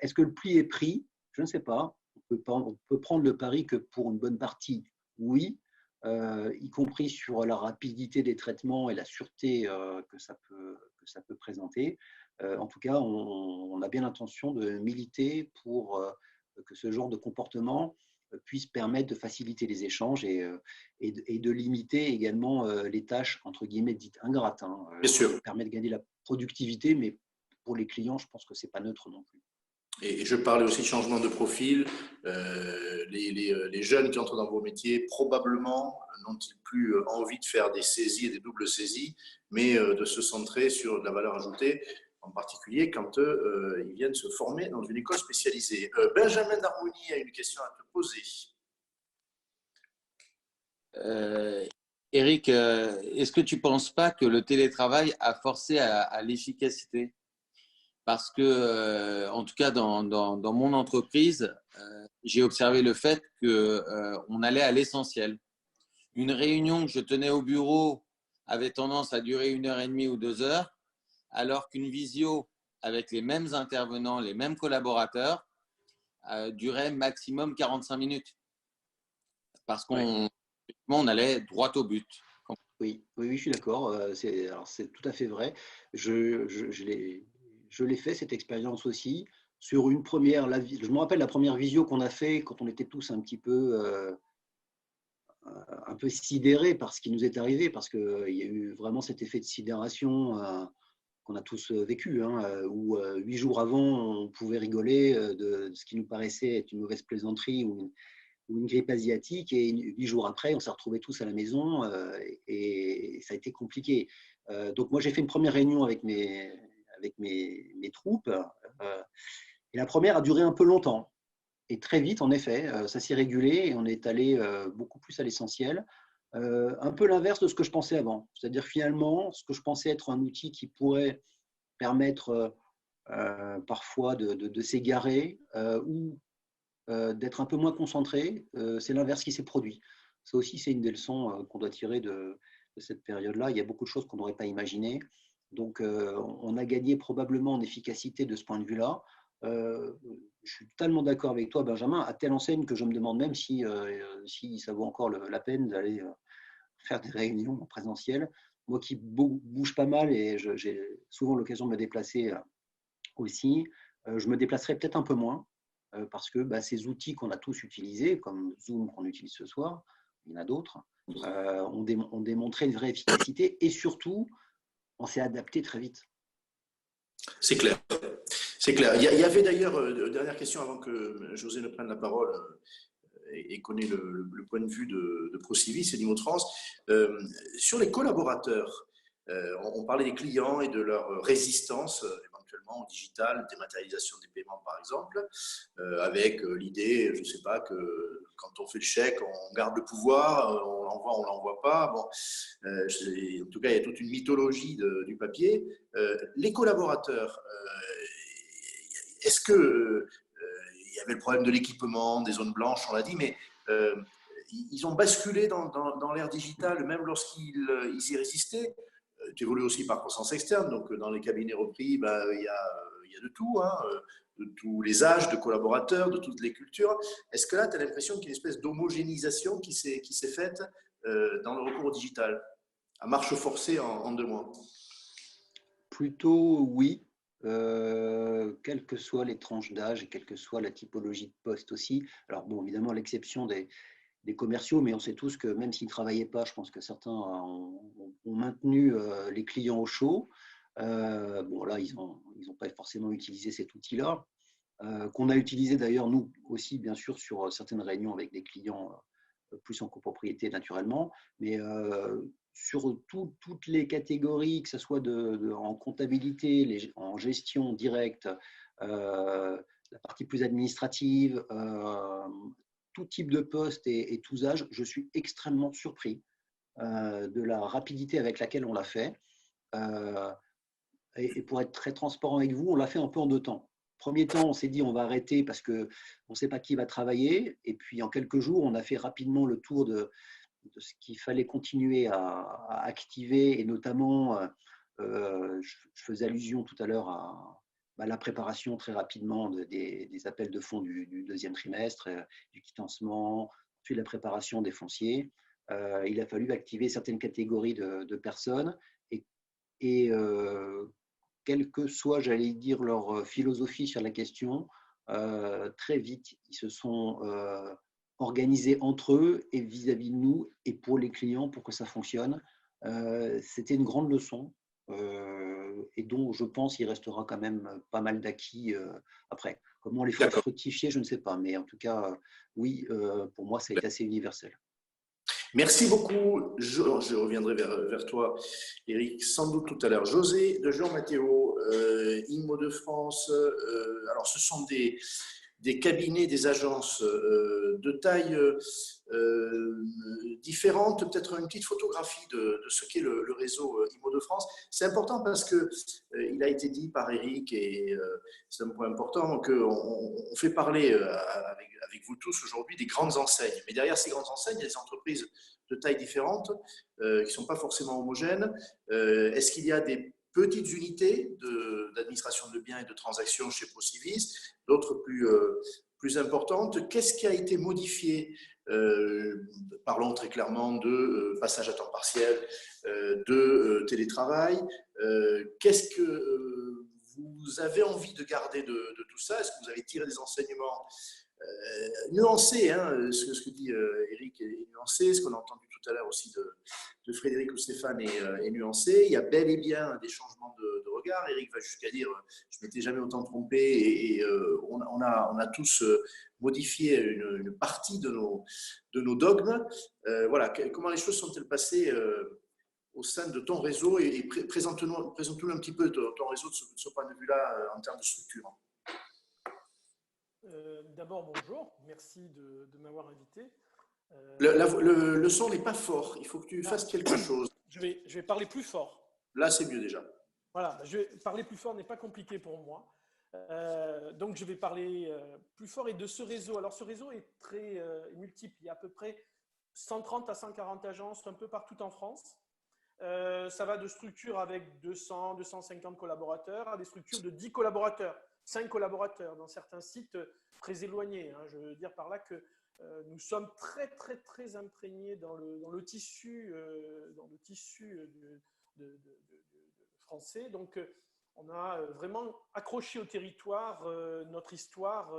Est-ce que le pli est pris? Je ne sais pas. On peut prendre le pari que pour une bonne partie, oui, y compris sur la rapidité des traitements et la sûreté que ça peut présenter. En tout cas, on a bien l'intention de militer pour que ce genre de comportement puisse permettre de faciliter les échanges et de limiter également les tâches, entre guillemets, dites ingrates. Bien sûr. Ça permet de gagner la productivité, mais pour les clients, je pense que ce n'est pas neutre non plus. Et je parlais aussi de changement de profil. Les jeunes qui entrent dans vos métiers, probablement, n'ont-ils plus envie de faire des saisies et des doubles saisies, mais de se centrer sur de la valeur ajoutée, en particulier quand ils viennent se former dans une école spécialisée. Benjamin d'Harmonie a une question à te poser. Eric, est-ce que tu ne penses pas que le télétravail a forcé à l'efficacité? Parce que, en tout cas, dans mon entreprise, j'ai observé le fait qu'on allait à l'essentiel. Une réunion que je tenais au bureau avait tendance à durer 1h30 ou 2 heures, alors qu'une visio avec les mêmes intervenants, les mêmes collaborateurs, durait maximum 45 minutes. Parce qu'on allait droit au but. Oui, je suis d'accord. C'est tout à fait vrai. Je l'ai fait, cette expérience aussi, sur une première. Je me rappelle la première visio qu'on a fait quand on était tous un peu sidérés par ce qui nous est arrivé, parce qu'il y a eu vraiment cet effet de sidération qu'on a tous vécu, où 8 jours avant, on pouvait rigoler de ce qui nous paraissait être une mauvaise plaisanterie ou une grippe asiatique, et 8 jours après, on s'est retrouvés tous à la maison et ça a été compliqué. Donc moi, j'ai fait une première réunion avec mes troupes, et la première a duré un peu longtemps. Et très vite, en effet, ça s'est régulé et on est allé beaucoup plus à l'essentiel. Un peu l'inverse de ce que je pensais avant. C'est-à-dire finalement, ce que je pensais être un outil qui pourrait permettre parfois de s'égarer ou d'être un peu moins concentré. C'est l'inverse qui s'est produit. Ça aussi, c'est une des leçons qu'on doit tirer de cette période-là. Il y a beaucoup de choses qu'on n'aurait pas imaginées. Donc, on a gagné probablement en efficacité de ce point de vue-là. Je suis totalement d'accord avec toi, Benjamin, à telle enseigne que je me demande même si ça vaut encore la peine d'aller faire des réunions en présentiel. Moi qui bouge pas mal et j'ai souvent l'occasion de me déplacer aussi, je me déplacerai peut-être un peu moins parce que ces outils qu'on a tous utilisés, comme Zoom qu'on utilise ce soir, il y en a d'autres, ont démontré une vraie efficacité et surtout, on s'est adapté très vite. C'est clair. C'est clair. Il y avait d'ailleurs, dernière question avant que José ne prenne la parole et connaît le point de vue de Procivis et d'Imotrans. Sur les collaborateurs, on parlait des clients et de leur résistance éventuellement au digital, dématérialisation des paiements par exemple, avec l'idée, je ne sais pas, que quand on fait le chèque, on garde le pouvoir, on l'envoie, on ne l'envoie pas. Bon, en tout cas, il y a toute une mythologie du papier. Les collaborateurs, est-ce que il y avait le problème de l'équipement, des zones blanches, on l'a dit, mais ils ont basculé dans l'ère digitale, même lorsqu'ils y résistaient. Tu évolues aussi par croissance externe, donc dans les cabinets repris, il y a de tout, hein, de tous les âges de collaborateurs, de toutes les cultures. Est-ce que là, tu as l'impression qu'il y a une espèce d'homogénéisation qui s'est faite dans le recours au digital, à marche forcée en 2 mois? Plutôt oui. Quelles que soient les tranches d'âge et quelle que soit la typologie de poste aussi. Alors bon, évidemment, à l'exception des commerciaux, mais on sait tous que même s'ils ne travaillaient pas, je pense que certains ont maintenu les clients au chaud. Bon, là, ils n'ont pas forcément utilisé cet outil-là, qu'on a utilisé d'ailleurs, nous aussi, bien sûr, sur certaines réunions avec des clients plus en copropriété, naturellement, mais sur toutes les catégories, que ce soit en comptabilité, en gestion directe, la partie plus administrative, tout type de poste et tous âges, je suis extrêmement surpris de la rapidité avec laquelle on l'a fait. Et pour être très transparent avec vous, on l'a fait un peu en 2 temps. Premier temps, on s'est dit on va arrêter parce qu'on ne sait pas qui va travailler. Et puis en quelques jours, on a fait rapidement le tour de ce qu'il fallait continuer à activer. Et notamment, je faisais allusion tout à l'heure à la préparation très rapidement des appels de fonds du 2e trimestre, du quitancement, puis la préparation des fonciers. Il a fallu activer certaines catégories de personnes et quelle que soit, j'allais dire, leur philosophie sur la question, très vite, ils se sont organisés entre eux et vis-à-vis de nous et pour les clients pour que ça fonctionne. C'était une grande leçon et dont je pense il restera quand même pas mal d'acquis après. Comment les faire fructifier, je ne sais pas, mais en tout cas, oui, pour moi, ça a été assez universel. Merci beaucoup. Je reviendrai vers toi, Eric, sans doute tout à l'heure. José de Jean Mathéo, IMO de France. Alors, ce sont des cabinets, des agences de taille différentes. Peut-être une petite photographie de ce qu'est le réseau IMO de France. C'est important parce que il a été dit par Eric, et c'est un point important, qu'on fait parler avec vous tous aujourd'hui des grandes enseignes. Mais derrière ces grandes enseignes, il y a des entreprises de tailles différentes qui ne sont pas forcément homogènes. Est-ce qu'il y a des petites unités d'administration de biens et de transactions chez Procivis, d'autres plus importantes? Qu'est-ce qui a été modifié? Parlons très clairement de passage à temps partiel, de télétravail. Qu'est-ce que vous avez envie de garder de tout ça? Est-ce que vous avez tiré des enseignements nuancés, hein, ce que dit Eric est nuancé, ce qu'on a entendu tout à l'heure aussi de Frédéric ou Stéphane est nuancé. Il y a bel et bien des changements de regard. Eric va jusqu'à dire je ne m'étais jamais autant trompé et on a tous modifié une partie de nos dogmes. Voilà, comment les choses sont-elles passées au sein de ton réseau et présente-nous un petit peu ton réseau de ce point de vue-là en termes de structure. D'abord, bonjour. Merci de m'avoir invité. Le son n'est pas fort. Il faut que tu fasses quelque chose. Je vais parler plus fort. Là, c'est mieux déjà. Voilà, parler plus fort n'est pas compliqué pour moi. Donc, je vais parler plus fort et de ce réseau. Alors, ce réseau est très multiple. Il y a à peu près 130 à 140 agences un peu partout en France. Ça va de structures avec 200, 250 collaborateurs à des structures de 10 collaborateurs, 5 collaborateurs dans certains sites très éloignés. Je veux dire par là que nous sommes très, très, très imprégnés dans le tissu, français. Donc, on a vraiment accroché au territoire notre histoire,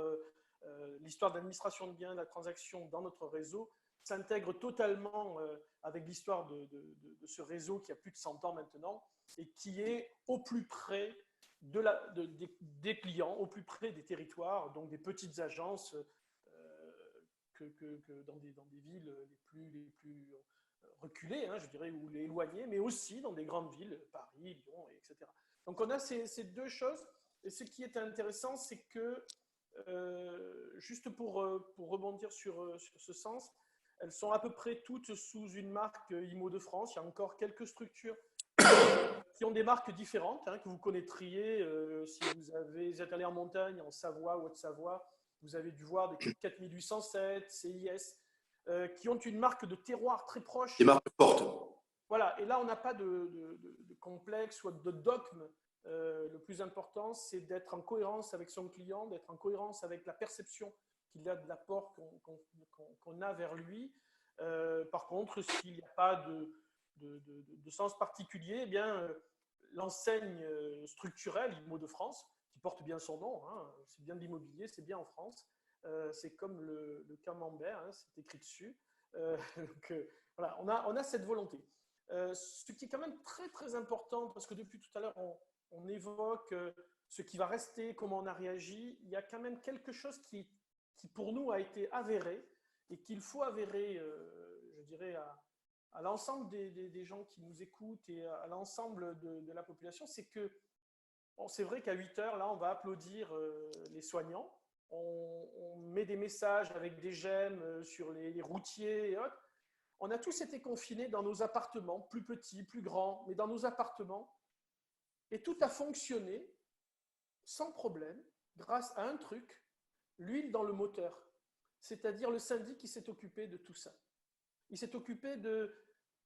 l'histoire de l'administration de biens, de la transaction dans notre réseau s'intègre totalement avec l'histoire de ce réseau qui a plus de 100 ans maintenant et qui est au plus près des clients, au plus près des territoires, donc des petites agences que dans des villes les plus reculées, je dirais, ou les éloignées, mais aussi dans des grandes villes, Paris, Lyon, etc. Donc on a ces deux choses. Et ce qui est intéressant, c'est que, juste pour rebondir sur ce sens, elles sont à peu près toutes sous une marque IMO de France. Il y a encore quelques structures qui ont des marques différentes, que vous connaîtriez si vous êtes allé en montagne, en Savoie ou Haute-Savoie. Vous avez dû voir des 4807, CIS, qui ont une marque de terroir très proche. Des marques fortes. Voilà, et là, on n'a pas de complexe ou de dogme. Le plus important, c'est d'être en cohérence avec son client, d'être en cohérence avec la perception qu'il a de l'apport qu'on a vers lui. Par contre, s'il n'y a pas de sens particulier, eh bien, l'enseigne structurelle IMO de France, qui porte bien son nom, c'est bien de l'immobilier, c'est bien en France, c'est comme le camembert, c'est écrit dessus. Donc, voilà, on a cette volonté. Ce qui est quand même très, très important, parce que depuis tout à l'heure, on évoque ce qui va rester, comment on a réagi. Il y a quand même quelque chose qui pour nous a été avéré et qu'il faut avérer, je dirais, à l'ensemble des gens qui nous écoutent et à l'ensemble de la population, c'est que c'est vrai qu'à 8 heures, là, on va applaudir les soignants. On met des messages avec des j'aime sur les routiers et autres. On a tous été confinés dans nos appartements, plus petits, plus grands, mais dans nos appartements. Et tout a fonctionné sans problème grâce à un truc, l'huile dans le moteur. C'est-à-dire le syndic qui s'est occupé de tout ça. Il s'est occupé de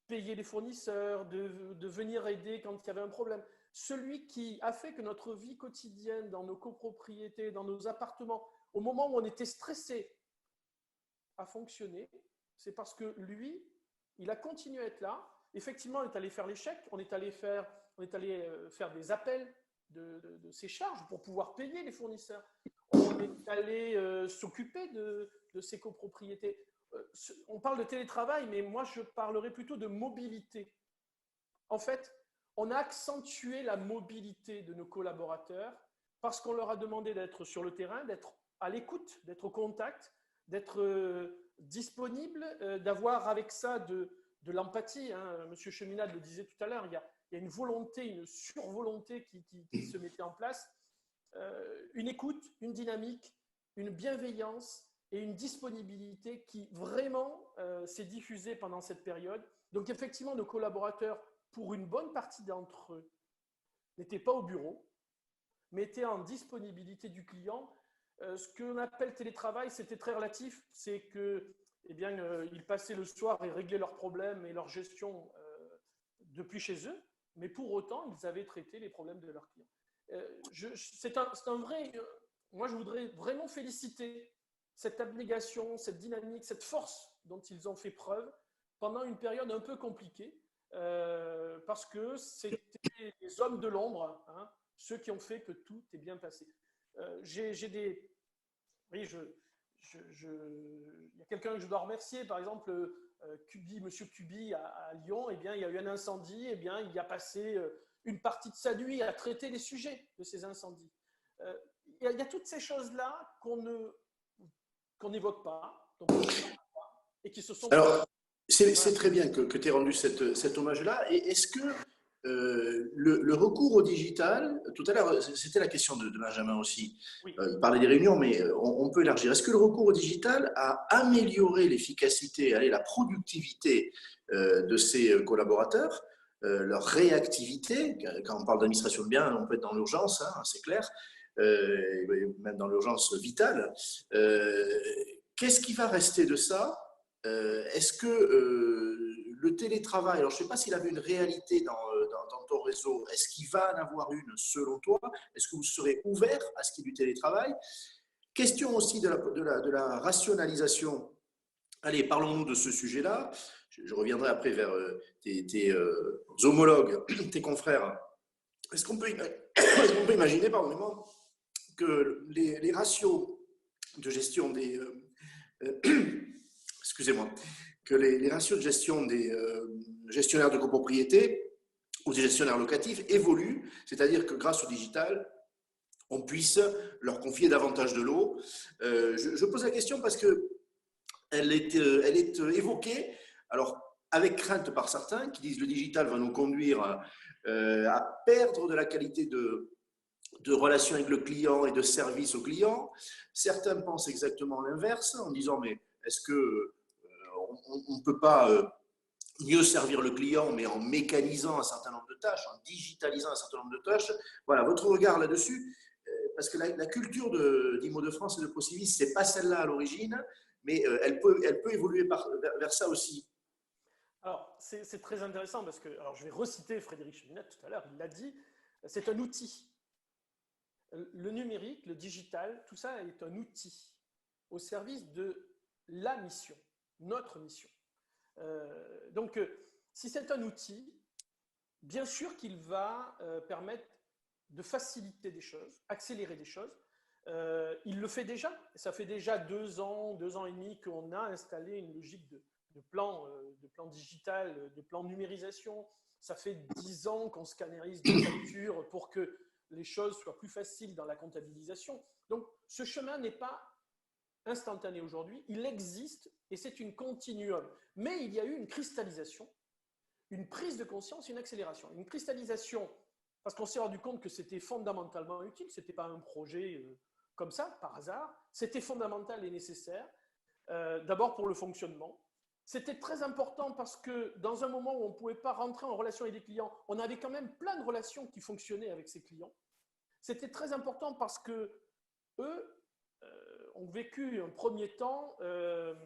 payer les fournisseurs, de venir aider quand il y avait un problème. Celui qui a fait que notre vie quotidienne dans nos copropriétés, dans nos appartements, au moment où on était stressé, a fonctionné, c'est parce que lui, il a continué à être là. Effectivement, on est allé faire les chèques, on est allé faire des appels de ses charges pour pouvoir payer les fournisseurs. On est allé s'occuper de ses copropriétés. On parle de télétravail, mais moi, je parlerais plutôt de mobilité. En fait, on a accentué la mobilité de nos collaborateurs parce qu'on leur a demandé d'être sur le terrain, d'être à l'écoute, d'être au contact, d'être disponible, d'avoir avec ça de l'empathie. Monsieur Cheminade le disait tout à l'heure, il y a une volonté, une survolonté qui se mettait en place. Une écoute, une dynamique, une bienveillance et une disponibilité qui vraiment s'est diffusée pendant cette période. Donc effectivement, nos collaborateurs, pour une bonne partie d'entre eux, n'étaient pas au bureau, mais étaient en disponibilité du client. Ce qu'on appelle télétravail, c'était très relatif. C'est que, ils passaient le soir et réglaient leurs problèmes et leur gestion depuis chez eux, mais pour autant, ils avaient traité les problèmes de leurs clients. C'est un vrai. Moi, je voudrais vraiment féliciter cette abnégation, cette dynamique, cette force dont ils ont fait preuve pendant une période un peu compliquée, parce que c'était les hommes de l'ombre, ceux qui ont fait que tout est bien passé. Oui, il y a quelqu'un que je dois remercier, par exemple, Monsieur Cubi à Lyon. Il y a eu un incendie, il a passé une partie de sa nuit à traiter les sujets de ces incendies. Il y a toutes ces choses-là qu'on n'évoque pas, et qui se sont… Alors, c'est très bien que tu aies rendu cet hommage-là. Et est-ce que le recours au digital, tout à l'heure, c'était la question de Benjamin aussi, oui. Il parlait des réunions, mais on peut élargir. Est-ce que le recours au digital a amélioré l'efficacité, la productivité de ses collaborateurs, leur réactivité? Quand on parle d'administration de biens, on peut être dans l'urgence, c'est clair. même dans l'urgence vitale. Qu'est-ce qui va rester de ça? Est-ce que le télétravail, alors je ne sais pas s'il avait une réalité dans ton réseau, est-ce qu'il va en avoir une selon toi? Est-ce que vous serez ouvert à ce qu'il y ait du télétravail? Question aussi de la rationalisation. Allez, parlons-nous de ce sujet-là. Je reviendrai après vers tes homologues, tes confrères. Est-ce qu'on peut imaginer, pardonnez-moi, que les ratios de gestion des excusez-moi, que les ratios de gestion des gestionnaires de copropriété ou des gestionnaires locatifs évoluent, c'est-à-dire que grâce au digital, on puisse leur confier davantage de l'eau. Je pose la question parce que elle est évoquée, alors avec crainte par certains qui disent que le digital va nous conduire à perdre de la qualité de relation avec le client et de service au client. Certains pensent exactement l'inverse en disant mais est-ce que on ne peut pas mieux servir le client mais en mécanisant un certain nombre de tâches, en digitalisant un certain nombre de tâches? Voilà, votre regard là-dessus, parce que la culture d'Imo de France et de Procivis, ce n'est pas celle-là à l'origine, mais elle peut évoluer vers ça aussi. Alors, c'est très intéressant parce que, alors je vais reciter Frédéric Cheminade tout à l'heure, il l'a dit, c'est un outil. Le numérique, le digital, tout ça est un outil au service de la mission, notre mission. Donc, si c'est un outil, bien sûr qu'il va permettre de faciliter des choses, accélérer des choses. Il le fait déjà. Ça fait déjà 2 ans et demi qu'on a installé une logique de plan digital, de plan numérisation. Ça fait 10 ans qu'on scannerise des factures pour que les choses soient plus faciles dans la comptabilisation. Donc, ce chemin n'est pas instantané aujourd'hui. Il existe et c'est une continuum. Mais il y a eu une cristallisation, une prise de conscience, une accélération. Une cristallisation parce qu'on s'est rendu compte que c'était fondamentalement utile. Ce n'était pas un projet comme ça, par hasard. C'était fondamental et nécessaire. D'abord pour le fonctionnement. C'était très important parce que dans un moment où on ne pouvait pas rentrer en relation avec des clients, on avait quand même plein de relations qui fonctionnaient avec ces clients. C'était très important parce que eux ont vécu un premier temps de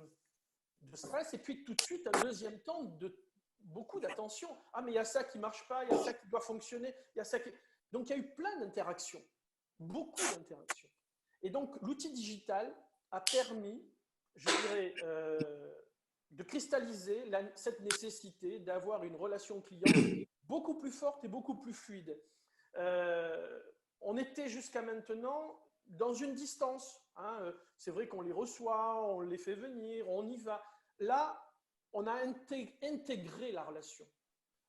stress et puis tout de suite un deuxième temps de beaucoup d'attention. Ah, mais il y a ça qui ne marche pas, il y a ça qui doit fonctionner, il y a ça qui... Donc, il y a eu plein d'interactions, beaucoup d'interactions. Et donc, l'outil digital a permis, je dirais, de cristalliser cette nécessité d'avoir une relation client beaucoup plus forte et beaucoup plus fluide. On était jusqu'à maintenant dans une distance. Hein. C'est vrai qu'on les reçoit, on les fait venir, on y va. Là, on a intégré la relation.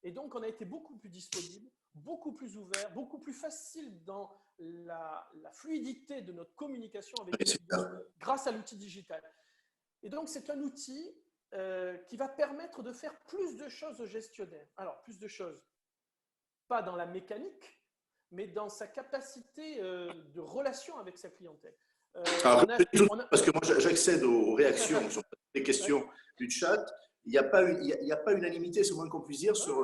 Et donc, on a été beaucoup plus disponible, beaucoup plus ouvert, beaucoup plus facile dans la fluidité de notre communication avec les clients grâce à l'outil digital. Et donc, c'est un outil qui va permettre de faire plus de choses aux gestionnaires. Alors, plus de choses, pas dans la mécanique, mais dans sa capacité de relation avec sa clientèle. Parce que moi, j'accède aux réactions sur les questions du chat. Il n'y a pas unanimité, c'est moins qu'on puisse dire, sur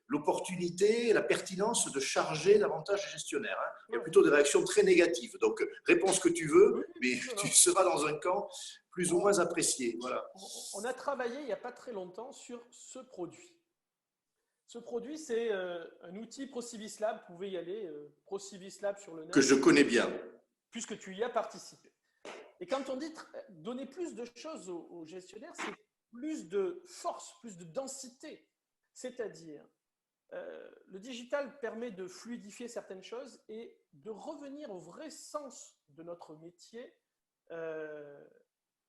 l'opportunité, la pertinence de charger davantage les gestionnaires. Hein. Il y a plutôt des réactions très négatives. Donc, réponds ce que tu veux, mais tu seras dans un camp plus ou moins apprécié. Voilà. On a travaillé il n'y a pas très longtemps sur ce produit. Ce produit, c'est un outil Procivis Lab. Vous pouvez y aller, Procivis Lab sur le net. Que je connais bien. Puisque tu y as participé. Et quand on dit donner plus de choses aux gestionnaires, c'est plus de force, plus de densité. C'est-à-dire, le digital permet de fluidifier certaines choses et de revenir au vrai sens de notre métier,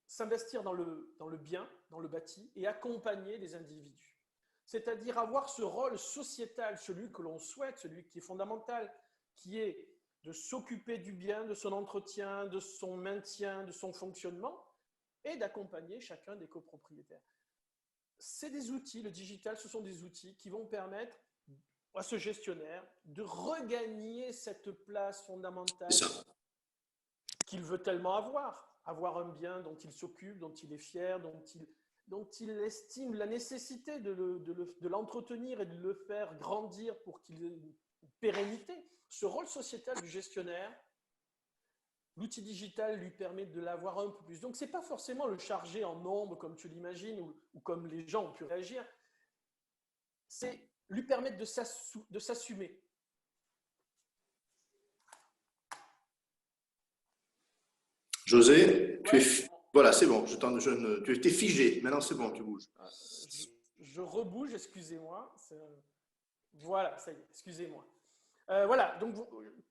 s'investir dans le bien, dans le bâti et accompagner les individus. C'est-à-dire avoir ce rôle sociétal, celui que l'on souhaite, celui qui est fondamental, qui est de s'occuper du bien, de son entretien, de son maintien, de son fonctionnement et d'accompagner chacun des copropriétaires. C'est des outils, le digital, ce sont des outils qui vont permettre à ce gestionnaire de regagner cette place fondamentale qu'il veut tellement avoir un bien dont il s'occupe, dont il est fier, dont il estime la nécessité de l'entretenir et de le faire grandir pour qu'il pérennité. Ce rôle sociétal du gestionnaire, l'outil digital lui permet de l'avoir un peu plus. Donc, ce n'est pas forcément le charger en nombre, comme tu l'imagines, ou comme les gens ont pu réagir. C'est lui permettre de s'assumer. José, voilà, c'est bon, tu étais figé. Maintenant, c'est bon, tu bouges. Je rebouge, excusez-moi. Voilà, ça y est, excusez-moi. Voilà, donc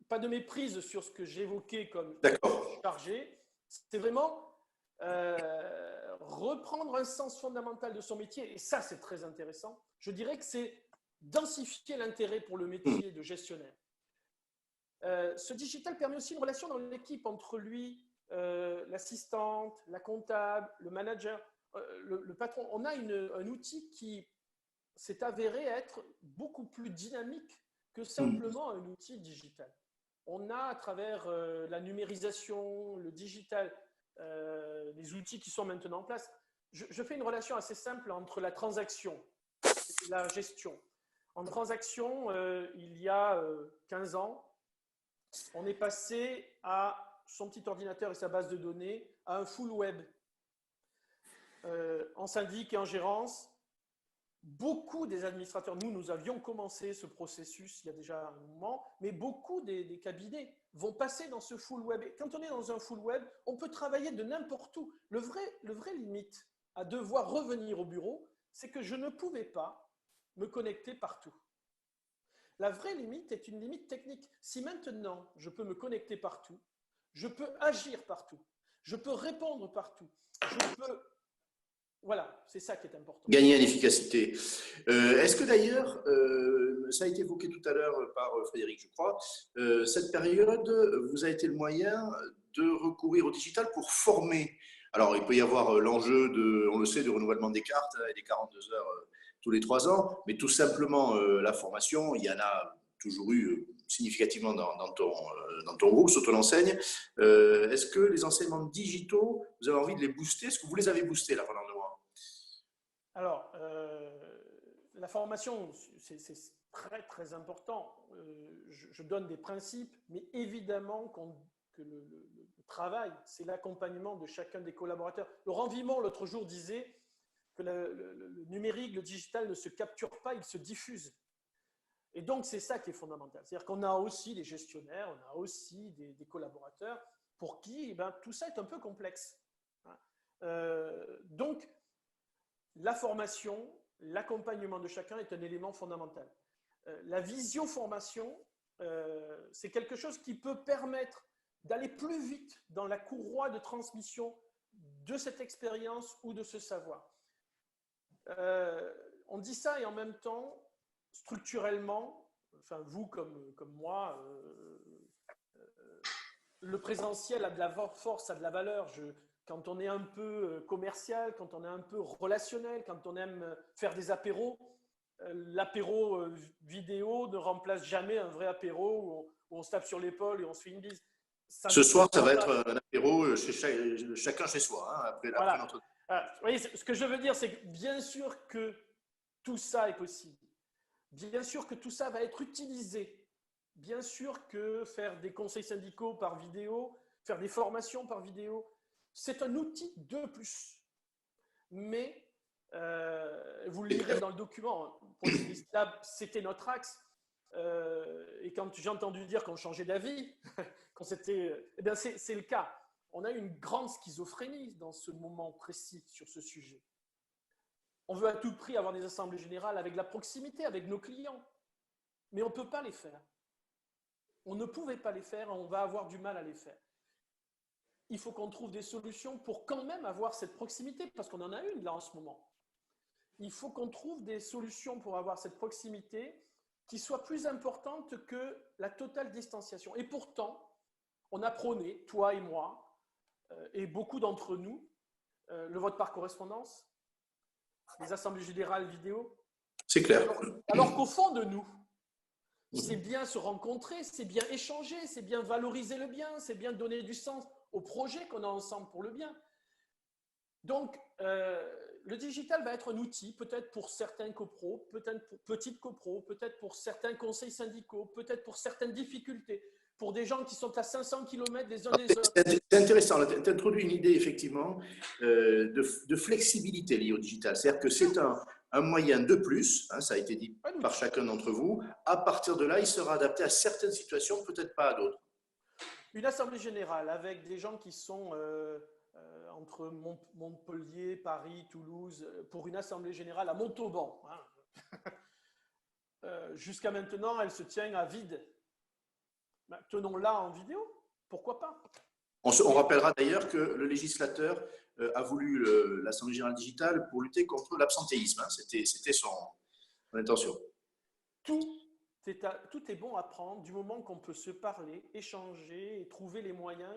pas de méprise sur ce que j'évoquais comme chargé. C'est vraiment reprendre un sens fondamental de son métier. Et ça, c'est très intéressant. Je dirais que c'est densifier l'intérêt pour le métier de gestionnaire. Ce digital permet aussi une relation dans l'équipe entre lui, l'assistante, la comptable, le manager, le patron. On a un outil qui s'est avéré être beaucoup plus dynamique que simplement un outil digital. On a à travers la numérisation, le digital, les outils qui sont maintenant en place. Je fais une relation assez simple entre la transaction et la gestion. En transaction, il y a 15 ans, on est passé à son petit ordinateur et sa base de données à un full web. En syndic et en gérance, beaucoup des administrateurs, nous avions commencé ce processus il y a déjà un moment, mais beaucoup des cabinets vont passer dans ce full web. Et quand on est dans un full web, on peut travailler de n'importe où. Le vrai limite à devoir revenir au bureau, c'est que je ne pouvais pas me connecter partout. La vraie limite est une limite technique. Si maintenant, je peux me connecter partout, je peux agir partout, je peux répondre partout, je peux… Voilà, c'est ça qui est important. Gagner en efficacité. Est-ce que d'ailleurs, ça a été évoqué tout à l'heure par Frédéric, je crois, cette période vous a été le moyen de recourir au digital pour former. Alors, il peut y avoir l'enjeu, on le sait, du renouvellement des cartes et des 42 heures tous les 3 ans, mais tout simplement la formation, il y en a toujours eu significativement dans ton groupe, sur ton enseigne. Est-ce que les enseignements digitaux, vous avez envie de les booster? Est-ce que vous les avez boostés là pendant 2 mois? Alors, la formation, c'est très très important. Je donne des principes, mais évidemment que le travail, c'est l'accompagnement de chacun des collaborateurs. Laurent Vimont, l'autre jour, disait que le numérique, le digital ne se capture pas, il se diffuse. Et donc, c'est ça qui est fondamental. C'est-à-dire qu'on a aussi des gestionnaires, on a aussi des collaborateurs pour qui tout ça est un peu complexe. Donc, la formation, l'accompagnement de chacun est un élément fondamental. La visio-formation, c'est quelque chose qui peut permettre d'aller plus vite dans la courroie de transmission de cette expérience ou de ce savoir. On dit ça et en même temps, structurellement, enfin vous comme moi, le présentiel a de la force, a de la valeur. Quand on est un peu commercial, quand on est un peu relationnel, quand on aime faire des apéros, l'apéro vidéo ne remplace jamais un vrai apéro où on se tape sur l'épaule et on se fait une bise. Ce soir, ça va être un apéro chacun chez soi, hein, après notre… Vous voyez, ce que je veux dire, c'est que bien sûr que tout ça est possible. Bien sûr que tout ça va être utilisé. Bien sûr que faire des conseils syndicaux par vidéo, faire des formations par vidéo, c'est un outil de plus. Mais, vous le lirez dans le document, c'était notre axe. Et quand j'ai entendu dire qu'on changeait d'avis, c'est le cas. On a une grande schizophrénie dans ce moment précis sur ce sujet. On veut à tout prix avoir des assemblées générales avec la proximité, avec nos clients. Mais on ne peut pas les faire. On ne pouvait pas les faire et on va avoir du mal à les faire. Il faut qu'on trouve des solutions pour quand même avoir cette proximité, parce qu'on en a une là en ce moment. Il faut qu'on trouve des solutions pour avoir cette proximité qui soit plus importante que la totale distanciation. Et pourtant, on a prôné, toi et moi, et beaucoup d'entre nous, le vote par correspondance, les assemblées générales vidéo. C'est clair. Alors qu'au fond de nous, c'est bien se rencontrer, c'est bien échanger, c'est bien valoriser le bien, c'est bien donner du sens au projet qu'on a ensemble pour le bien. Donc, le digital va être un outil, peut-être pour certains copros, peut-être pour petites copros, peut-être pour certains conseils syndicaux, peut-être pour certaines difficultés, pour des gens qui sont à 500 km les uns des autres. C'est intéressant, tu as introduit une idée effectivement de flexibilité liée au digital. C'est-à-dire que c'est un moyen de plus, hein, ça a été dit par chacun d'entre vous. À partir de là, il sera adapté à certaines situations, peut-être pas à d'autres. Une assemblée générale avec des gens qui sont entre Montpellier, Paris, Toulouse, pour une assemblée générale à Montauban. Hein. Jusqu'à maintenant, elle se tient à vide. Ben, tenons-la en vidéo, pourquoi pas? On rappellera d'ailleurs que le législateur a voulu l'Assemblée générale digitale pour lutter contre l'absentéisme. Hein. C'était son intention. Tout est bon à prendre du moment qu'on peut se parler, échanger et trouver les moyens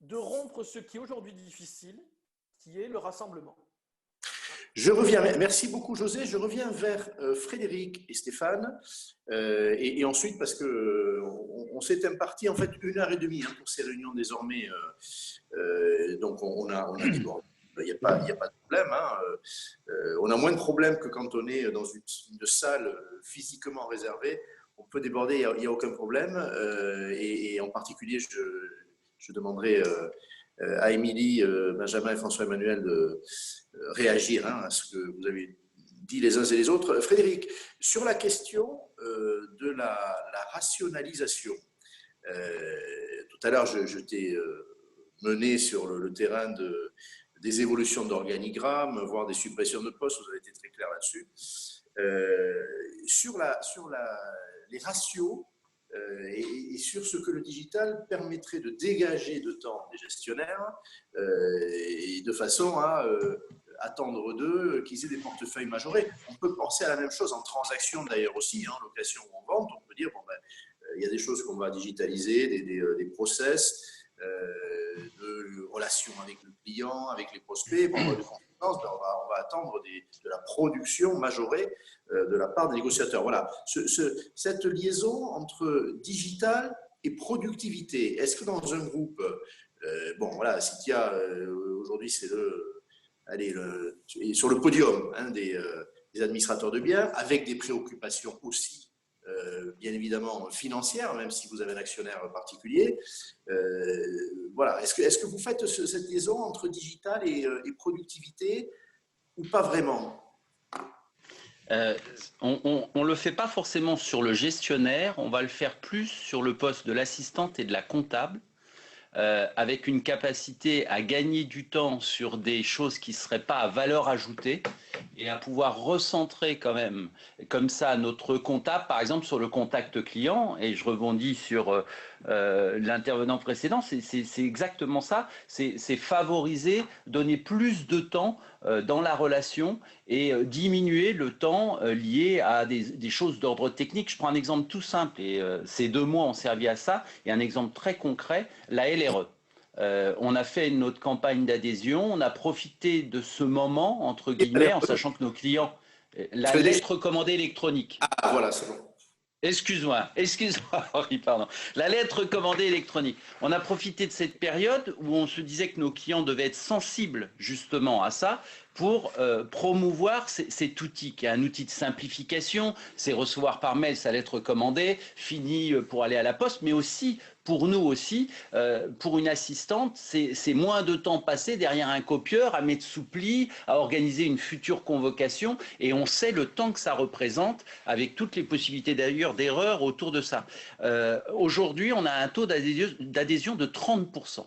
de rompre ce qui est aujourd'hui difficile, qui est le rassemblement. Je reviens, merci beaucoup José, je reviens vers Frédéric et Stéphane, et ensuite parce qu'on s'est imparti en fait 1h30 hein, pour ces réunions désormais, donc on a débordé. Il n'y a pas de problème. Hein. On a moins de problèmes que quand on est dans une salle physiquement réservée. On peut déborder, il n'y a aucun problème. Et en particulier, je demanderai à Émilie, Benjamin et François-Emmanuel de réagir hein, à ce que vous avez dit les uns et les autres. Frédéric, sur la question de la rationalisation, tout à l'heure, je t'ai mené sur le terrain des évolutions d'organigramme, voire des suppressions de postes, vous avez été très clair là-dessus. Sur les ratios et sur ce que le digital permettrait de dégager de temps des gestionnaires et de façon à attendre d'eux qu'ils aient des portefeuilles majorés. On peut penser à la même chose en transaction d'ailleurs aussi, hein, location ou en vente. On peut dire, bon, ben, il y a des choses qu'on va digitaliser, des process, de relations avec le client, avec les prospects. Bon, de confiance, ben, on va attendre de la production majorée de la part des négociateurs. Voilà, cette liaison entre digital et productivité, est-ce que dans un groupe, bon voilà, Citia, aujourd'hui c'est sur le podium hein, des administrateurs de biens, avec des préoccupations aussi bien évidemment financière, même si vous avez un actionnaire particulier. Voilà. Est-ce que vous faites cette liaison entre digital et productivité ou pas vraiment? On ne le fait pas forcément sur le gestionnaire, on va le faire plus sur le poste de l'assistante et de la comptable, avec une capacité à gagner du temps sur des choses qui ne seraient pas à valeur ajoutée et à pouvoir recentrer quand même comme ça notre comptable, par exemple sur le contact client. Et je rebondis sur l'intervenant précédent, c'est exactement ça, c'est favoriser, donner plus de temps dans la relation et diminuer le temps lié à des choses d'ordre technique. Je prends un exemple tout simple et ces 2 mois ont servi à ça, et un exemple très concret, la LRE. On a fait notre campagne d'adhésion, on a profité de ce moment, entre guillemets, en sachant que nos clients, la lettre recommandée électronique. Ah voilà, c'est bon. Excuse-moi, Henri, pardon. La lettre recommandée électronique. On a profité de cette période où on se disait que nos clients devaient être sensibles justement à ça pour promouvoir cet outil qui est un outil de simplification. C'est recevoir par mail sa lettre recommandée, fini pour aller à la poste, mais aussi pour nous aussi, pour une assistante, c'est moins de temps passé derrière un copieur à mettre sous pli, à organiser une future convocation, et on sait le temps que ça représente avec toutes les possibilités d'ailleurs d'erreur autour de ça. Aujourd'hui, on a un taux d'adhésion de 30%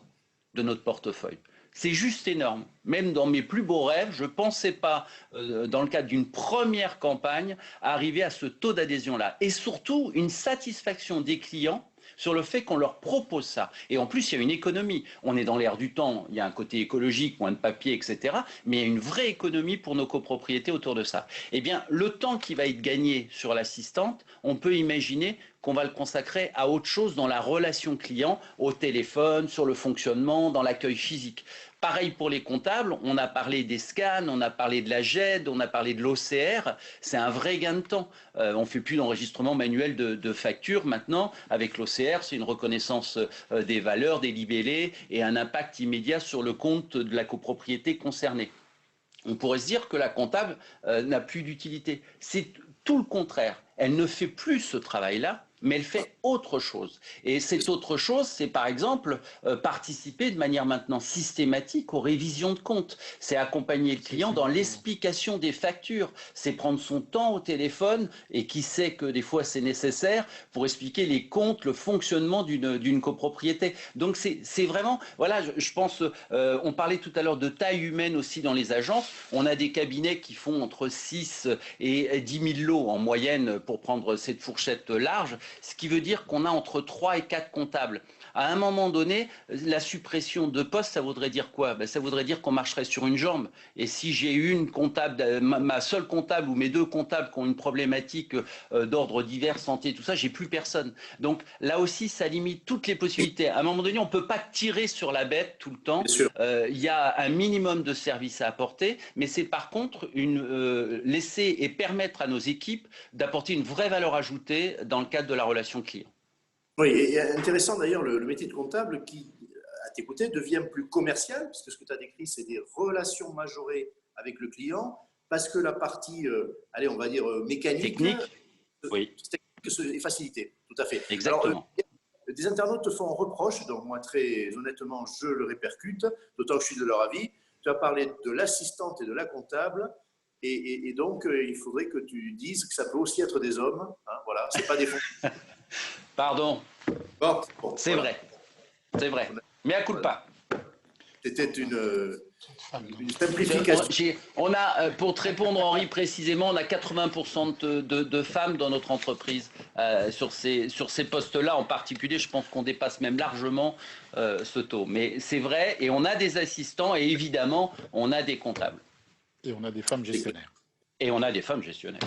de notre portefeuille. C'est juste énorme. Même dans mes plus beaux rêves, je ne pensais pas, dans le cadre d'une première campagne, arriver à ce taux d'adhésion-là. Et surtout, une satisfaction des clients sur le fait qu'on leur propose ça. Et en plus, il y a une économie. On est dans l'ère du temps, il y a un côté écologique, moins de papier, etc. Mais il y a une vraie économie pour nos copropriétés autour de ça. Eh bien, le temps qui va être gagné sur l'assistante, on peut imaginer qu'on va le consacrer à autre chose dans la relation client, au téléphone, sur le fonctionnement, dans l'accueil physique. Pareil pour les comptables, on a parlé des scans, on a parlé de la GED, on a parlé de l'OCR, c'est un vrai gain de temps. On ne fait plus d'enregistrement manuel de factures maintenant. Avec l'OCR, c'est une reconnaissance des valeurs, des libellés et un impact immédiat sur le compte de la copropriété concernée. on pourrait se dire que la comptable n'a plus d'utilité. C'est tout le contraire. Elle ne fait plus ce travail-là, mais elle fait autre chose. Et cette autre chose, c'est par exemple participer de manière maintenant systématique aux révisions de comptes. C'est accompagner le client dans l'explication des factures. C'est prendre son temps au téléphone, et qui sait que des fois c'est nécessaire, pour expliquer les comptes, le fonctionnement d'une copropriété. Donc c'est vraiment, voilà, je pense, on parlait tout à l'heure de taille humaine aussi dans les agences. On a des cabinets qui font entre 6 et 10 000 lots en moyenne, pour prendre cette fourchette large, ce qui veut dire qu'on a entre 3 et 4 comptables. À un moment donné, la suppression de postes, ça voudrait dire quoi? Ça voudrait dire qu'on marcherait sur une jambe. Et si j'ai une comptable, ma seule comptable ou mes 2 comptables qui ont une problématique d'ordre divers, santé, tout ça, j'ai plus personne. Donc là aussi, ça limite toutes les possibilités. À un moment donné, on ne peut pas tirer sur la bête tout le temps. Il y a un minimum de services à apporter, mais c'est par contre laisser et permettre à nos équipes d'apporter une vraie valeur ajoutée dans le cadre de la relation client. Oui, et intéressant d'ailleurs, le métier de comptable qui, à t'écouter, devient plus commercial, parce que ce que tu as décrit, c'est des relations majorées avec le client, parce que la partie, allez, on va dire mécanique, technique, oui, est facilitée. Tout à fait. Exactement. Alors, des internautes te font un reproche, donc moi très honnêtement, je le répercute, d'autant que je suis de leur avis. Tu as parlé de l'assistante et de la comptable. Et donc, il faudrait que tu dises que ça peut aussi être des hommes. Hein, voilà, c'est pas des fonds. Pardon. Bon, c'est voilà. vrai. C'est vrai. Mais à coup de pas. C'était une simplification. On a, pour te répondre, Henri, précisément, on a 80% de femmes dans notre entreprise. Sur ces postes-là en particulier, je pense qu'on dépasse même largement ce taux. Mais c'est vrai, et on a des assistants, et évidemment, on a des comptables. Et on a des femmes gestionnaires. Et on a des femmes gestionnaires.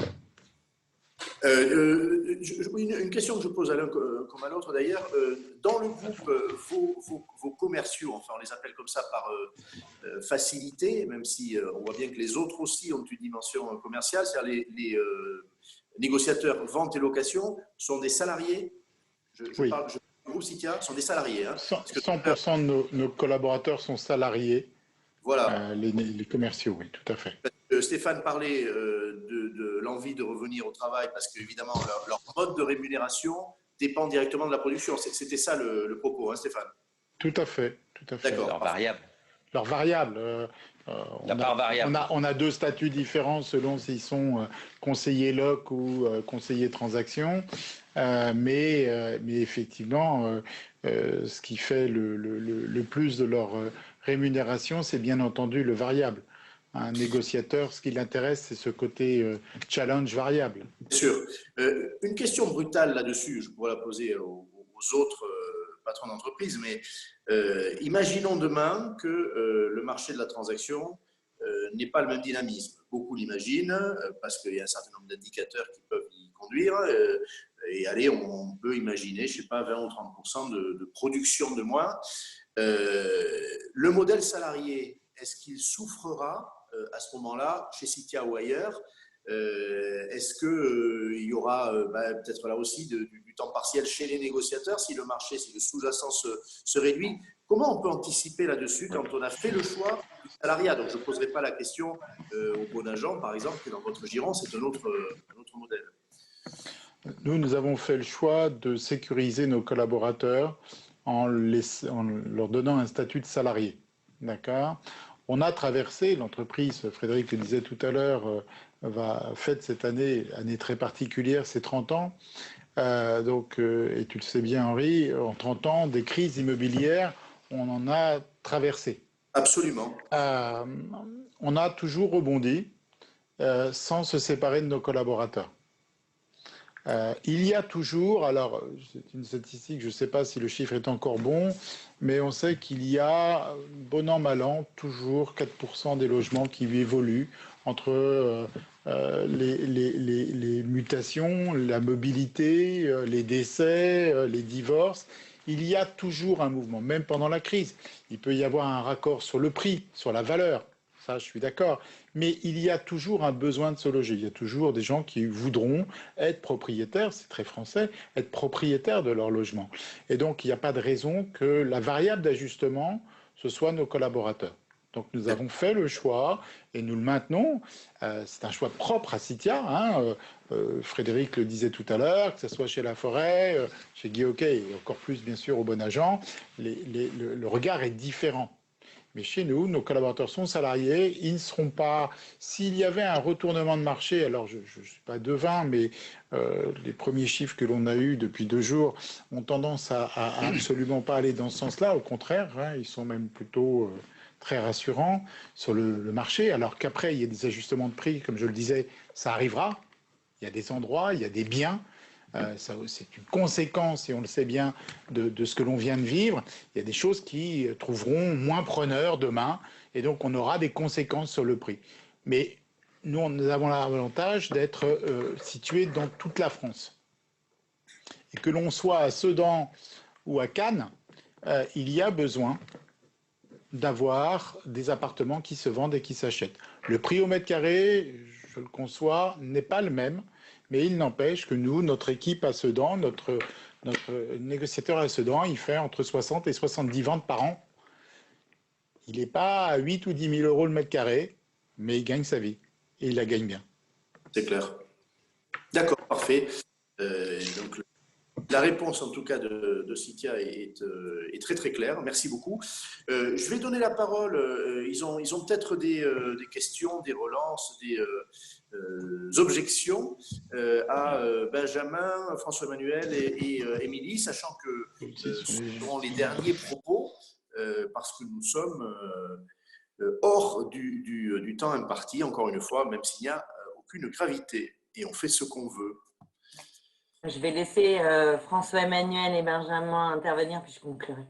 Une question que je pose à l'un comme à l'autre d'ailleurs. Dans le groupe, vos commerciaux, enfin on les appelle comme ça par facilité, même si on voit bien que les autres aussi ont une dimension commerciale, c'est-à-dire les négociateurs vente et location sont des salariés. Oui. Parle du groupe Citia, sont des salariés. Hein, 100% de nos collaborateurs sont salariés. Voilà. Les commerciaux, oui, tout à fait. Stéphane parlait de l'envie de revenir au travail parce qu'évidemment, leur mode de rémunération dépend directement de la production. C'était ça le propos, hein, Stéphane? Tout à fait. D'accord. Leur variable. Leur variable. La part variable. On a 2 statuts différents selon s'ils sont conseillers loc ou conseillers transaction. Mais effectivement, ce qui fait le plus de leur rémunération, c'est bien entendu le variable. Un négociateur, ce qui l'intéresse, c'est ce côté challenge variable. Bien sûr. Une question brutale là-dessus, je pourrais la poser aux autres patrons d'entreprise, mais imaginons demain que le marché de la transaction n'est pas le même dynamisme. Beaucoup l'imaginent parce qu'il y a un certain nombre d'indicateurs qui peuvent y conduire. Et allez, on peut imaginer, je ne sais pas, 20 ou 30% de production de moins. Le modèle salarié, est-ce qu'il souffrira à ce moment-là, chez Citia ou ailleurs? Est-ce qu'il y aura peut-être là aussi du temps partiel chez les négociateurs si le marché, si le sous-jacent se réduit? Comment on peut anticiper là-dessus quand on a fait le choix du salariat? Donc je ne poserai pas la question au bon agent, par exemple, que dans votre giron, c'est un autre modèle. Nous avons fait le choix de sécuriser nos collaborateurs en leur donnant un statut de salarié. D'accord? On a traversé, l'entreprise, Frédéric le disait tout à l'heure, fête cette année très particulière, c'est 30 ans. Et tu le sais bien, Henri, en 30 ans, des crises immobilières, on en a traversé. Absolument. On a toujours rebondi sans se séparer de nos collaborateurs. Il y a toujours, alors c'est une statistique, je ne sais pas si le chiffre est encore bon, mais on sait qu'il y a, bon an, mal an, toujours 4% des logements qui évoluent entre les mutations, la mobilité, les décès, les divorces. Il y a toujours un mouvement, même pendant la crise. Il peut y avoir un raccord sur le prix, sur la valeur. Ça, je suis d'accord. Mais il y a toujours un besoin de se loger. Il y a toujours des gens qui voudront être propriétaires, c'est très français, être propriétaires de leur logement. Et donc, il n'y a pas de raison que la variable d'ajustement, ce soit nos collaborateurs. Donc nous avons fait le choix et nous le maintenons. C'est un choix propre à Citia. Hein. Frédéric le disait tout à l'heure, que ce soit chez Laforêt, chez Guy Hockey et encore plus bien sûr au Bon Agent, le regard est différent. Mais chez nous, nos collaborateurs sont salariés, ils ne seront pas... S'il y avait un retournement de marché, alors je ne suis pas devin, mais les premiers chiffres que l'on a eus depuis 2 jours ont tendance à absolument pas aller dans ce sens-là. Au contraire, hein, ils sont même plutôt très rassurants sur le marché. Alors qu'après, il y a des ajustements de prix, comme je le disais, ça arrivera. Il y a des endroits, il y a des biens. C'est une conséquence, et on le sait bien, de ce que l'on vient de vivre. Il y a des choses qui trouveront moins preneurs demain, et donc on aura des conséquences sur le prix. Mais nous avons l'avantage d'être situés dans toute la France. Et que l'on soit à Sedan ou à Cannes, il y a besoin d'avoir des appartements qui se vendent et qui s'achètent. Le prix au mètre carré, je le conçois, n'est pas le même. Mais il n'empêche que nous, notre équipe à Sedan, notre négociateur à Sedan, il fait entre 60 et 70 ventes par an. Il n'est pas à 8 ou 10 000 euros le mètre carré, mais il gagne sa vie. Et il la gagne bien. C'est clair. D'accord, parfait. Donc, la réponse, en tout cas, de Citia est très, très claire. Merci beaucoup. Je vais donner la parole. Ils ont peut-être des questions, des relances, des objections à Benjamin, François-Emmanuel et Émilie, sachant que ce seront les derniers propos, parce que nous sommes hors du temps imparti, encore une fois, même s'il n'y a aucune gravité. Et on fait ce qu'on veut. Je vais laisser François-Emmanuel et Benjamin intervenir, puis je conclurai.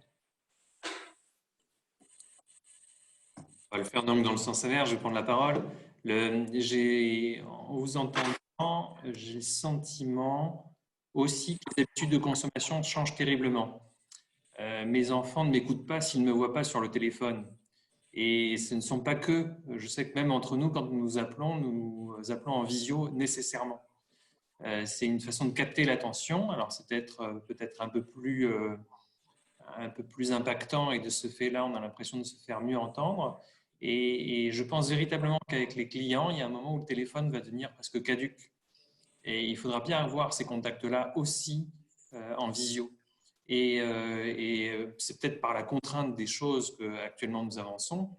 On va le faire donc dans le sens inverse. Je vais prendre la parole. En vous entendant, j'ai le sentiment aussi que les habitudes de consommation changent terriblement. Mes enfants ne m'écoutent pas s'ils ne me voient pas sur le téléphone. Et ce ne sont pas que, je sais que même entre nous, quand nous appelons en visio nécessairement. C'est une façon de capter l'attention. Alors, c'est peut-être un peu plus impactant, et de ce fait-là, on a l'impression de se faire mieux entendre. Et je pense véritablement qu'avec les clients, il y a un moment où le téléphone va devenir presque caduc. Et il faudra bien avoir ces contacts-là aussi en visio. Et c'est peut-être par la contrainte des choses qu'actuellement nous avançons.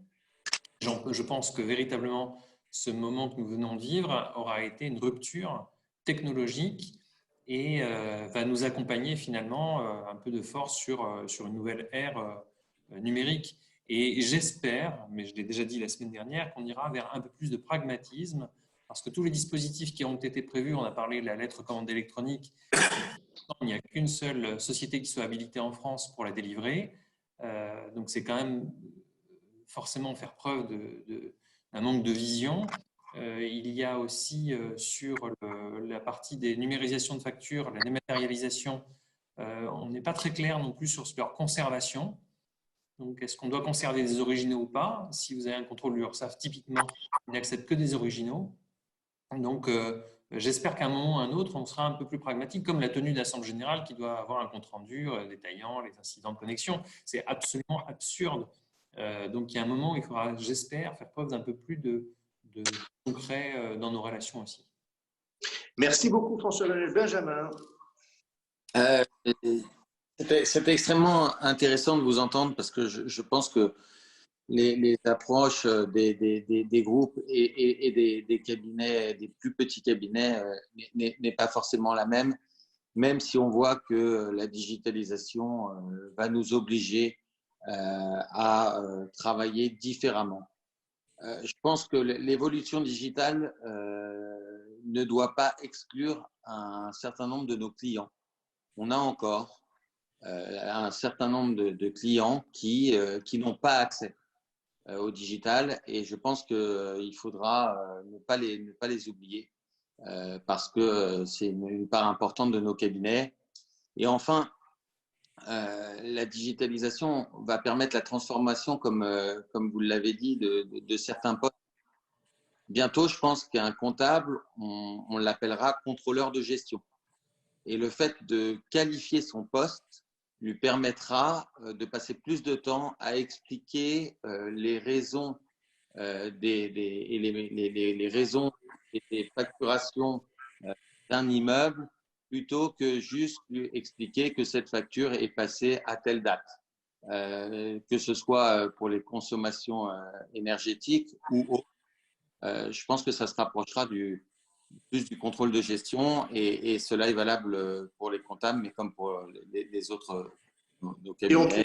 Je pense que véritablement, ce moment que nous venons de vivre aura été une rupture technologique et va nous accompagner finalement un peu de force sur une nouvelle ère numérique. Et j'espère, mais je l'ai déjà dit la semaine dernière, qu'on ira vers un peu plus de pragmatisme, parce que tous les dispositifs qui ont été prévus, on a parlé de la lettre commande électronique, il n'y a qu'une seule société qui soit habilitée en France pour la délivrer. Donc c'est quand même forcément faire preuve d'un manque de vision. Il y a aussi sur la partie des numérisations de factures, la dématérialisation, on n'est pas très clair non plus sur leur conservation. Donc, est-ce qu'on doit conserver des originaux ou pas? Si vous avez un contrôle de l'URSSAF, typiquement, il n'accepte que des originaux. Donc, j'espère qu'à un moment ou à un autre, on sera un peu plus pragmatique, comme la tenue d'assemblée générale qui doit avoir un compte-rendu détaillant les incidents de connexion. C'est absolument absurde. Donc, il y a un moment où il faudra, j'espère, faire preuve d'un peu plus de concret dans nos relations aussi. Merci beaucoup, François-Emmanuel. Benjamin. C'était extrêmement intéressant de vous entendre, parce que je pense que les approches des groupes et des cabinets, des plus petits cabinets, n'est pas forcément la même si on voit que la digitalisation va nous obliger à travailler différemment. Je pense que l'évolution digitale ne doit pas exclure un certain nombre de nos clients. On a encore un certain nombre de clients qui n'ont pas accès au digital, et je pense qu'il faudra ne pas les oublier parce que c'est une part importante de nos cabinets. Et enfin, la digitalisation va permettre la transformation, comme vous l'avez dit, de certains postes. Bientôt, je pense qu'un comptable, on l'appellera contrôleur de gestion. Et le fait de qualifier son poste lui permettra de passer plus de temps à expliquer les raisons les raisons des facturations d'un immeuble plutôt que juste lui expliquer que cette facture est passée à telle date, que ce soit pour les consommations énergétiques ou autres. Je pense que ça se rapprochera plus du contrôle de gestion et cela est valable pour les comptables, mais comme pour les autres nos cabinets. Et on trouve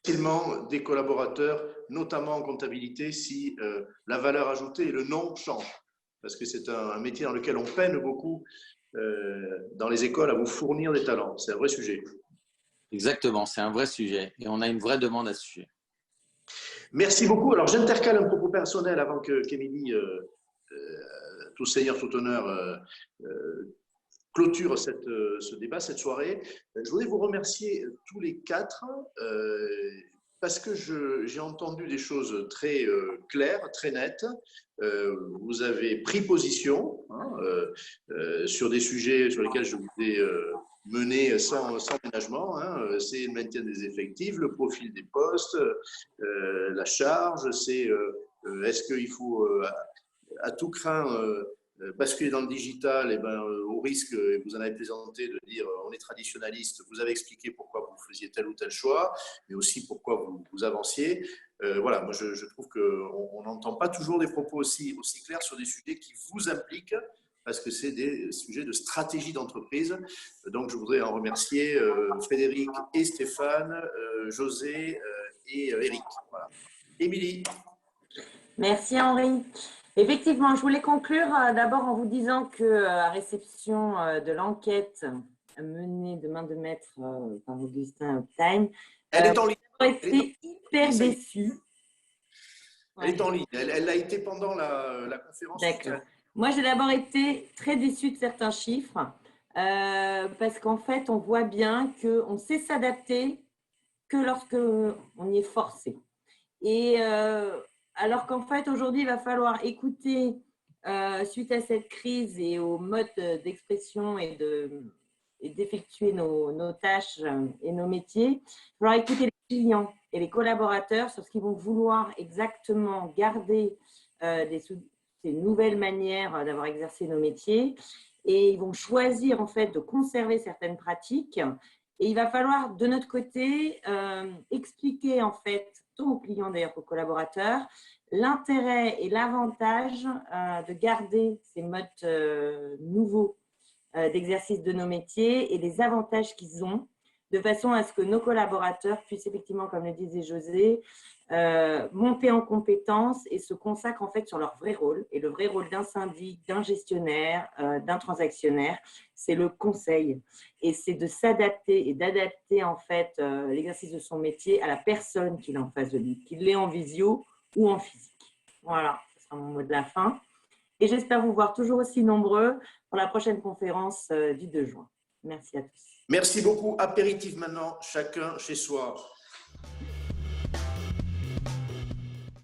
facilement des collaborateurs, notamment en comptabilité, si la valeur ajoutée et le nom changent. Parce que c'est un métier dans lequel on peine beaucoup dans les écoles à vous fournir des talents. C'est un vrai sujet. Exactement, c'est un vrai sujet et on a une vraie demande à ce sujet. Merci beaucoup. Alors, j'intercale un propos personnel avant qu'Émilie, tout seigneur, tout honneur, clôture ce débat, cette soirée. Je voudrais vous remercier tous les quatre parce que j'ai entendu des choses très claires, très nettes. Vous avez pris position sur des sujets sur lesquels je vous ai mené sans ménagement. C'est le maintien des effectifs, le profil des postes, la charge, c'est est-ce qu'il faut à tout craint basculer dans le digital, et au risque, et vous en avez plaisanté, de dire on est traditionnaliste, vous avez expliqué pourquoi vous faisiez tel ou tel choix, mais aussi pourquoi vous avanciez. Voilà, moi je trouve qu'on n'entend pas toujours des propos aussi clairs sur des sujets qui vous impliquent, parce que c'est des sujets de stratégie d'entreprise. Donc je voudrais en remercier Frédéric et Stéphane, José et Eric. Voilà. Émilie. Merci Henri. Effectivement, je voulais conclure d'abord en vous disant que à réception de l'enquête menée de main de maître par Augustin Optime, elle est en ligne. J'ai été hyper déçue. Elle est en ligne. Elle l'a été pendant la conférence. D'accord. Moi, j'ai d'abord été très déçue de certains chiffres parce qu'en fait, on voit bien qu'on sait s'adapter que lorsque on y est forcé. Et alors qu'en fait, aujourd'hui, il va falloir écouter, suite à cette crise et au mode d'expression et d'effectuer nos tâches et nos métiers, il va falloir écouter les clients et les collaborateurs sur ce qu'ils vont vouloir exactement garder ces nouvelles manières d'avoir exercé nos métiers. Et ils vont choisir en fait de conserver certaines pratiques. Et il va falloir, de notre côté, expliquer en fait, tant aux clients d'ailleurs qu'aux collaborateurs, l'intérêt et l'avantage de garder ces modes nouveaux d'exercice de nos métiers et les avantages qu'ils ont, de façon à ce que nos collaborateurs puissent effectivement, comme le disait José, monter en compétences et se consacrent en fait sur leur vrai rôle. Et le vrai rôle d'un syndic, d'un gestionnaire, d'un transactionnaire, c'est le conseil. Et c'est de s'adapter et d'adapter en fait l'exercice de son métier à la personne qu'il a en face de lui, qu'il l'ait en visio ou en physique. Voilà, ce sera mon mot de la fin. Et j'espère vous voir toujours aussi nombreux pour la prochaine conférence du 2 juin. Merci à tous. Merci beaucoup. Apéritif maintenant, chacun chez soi.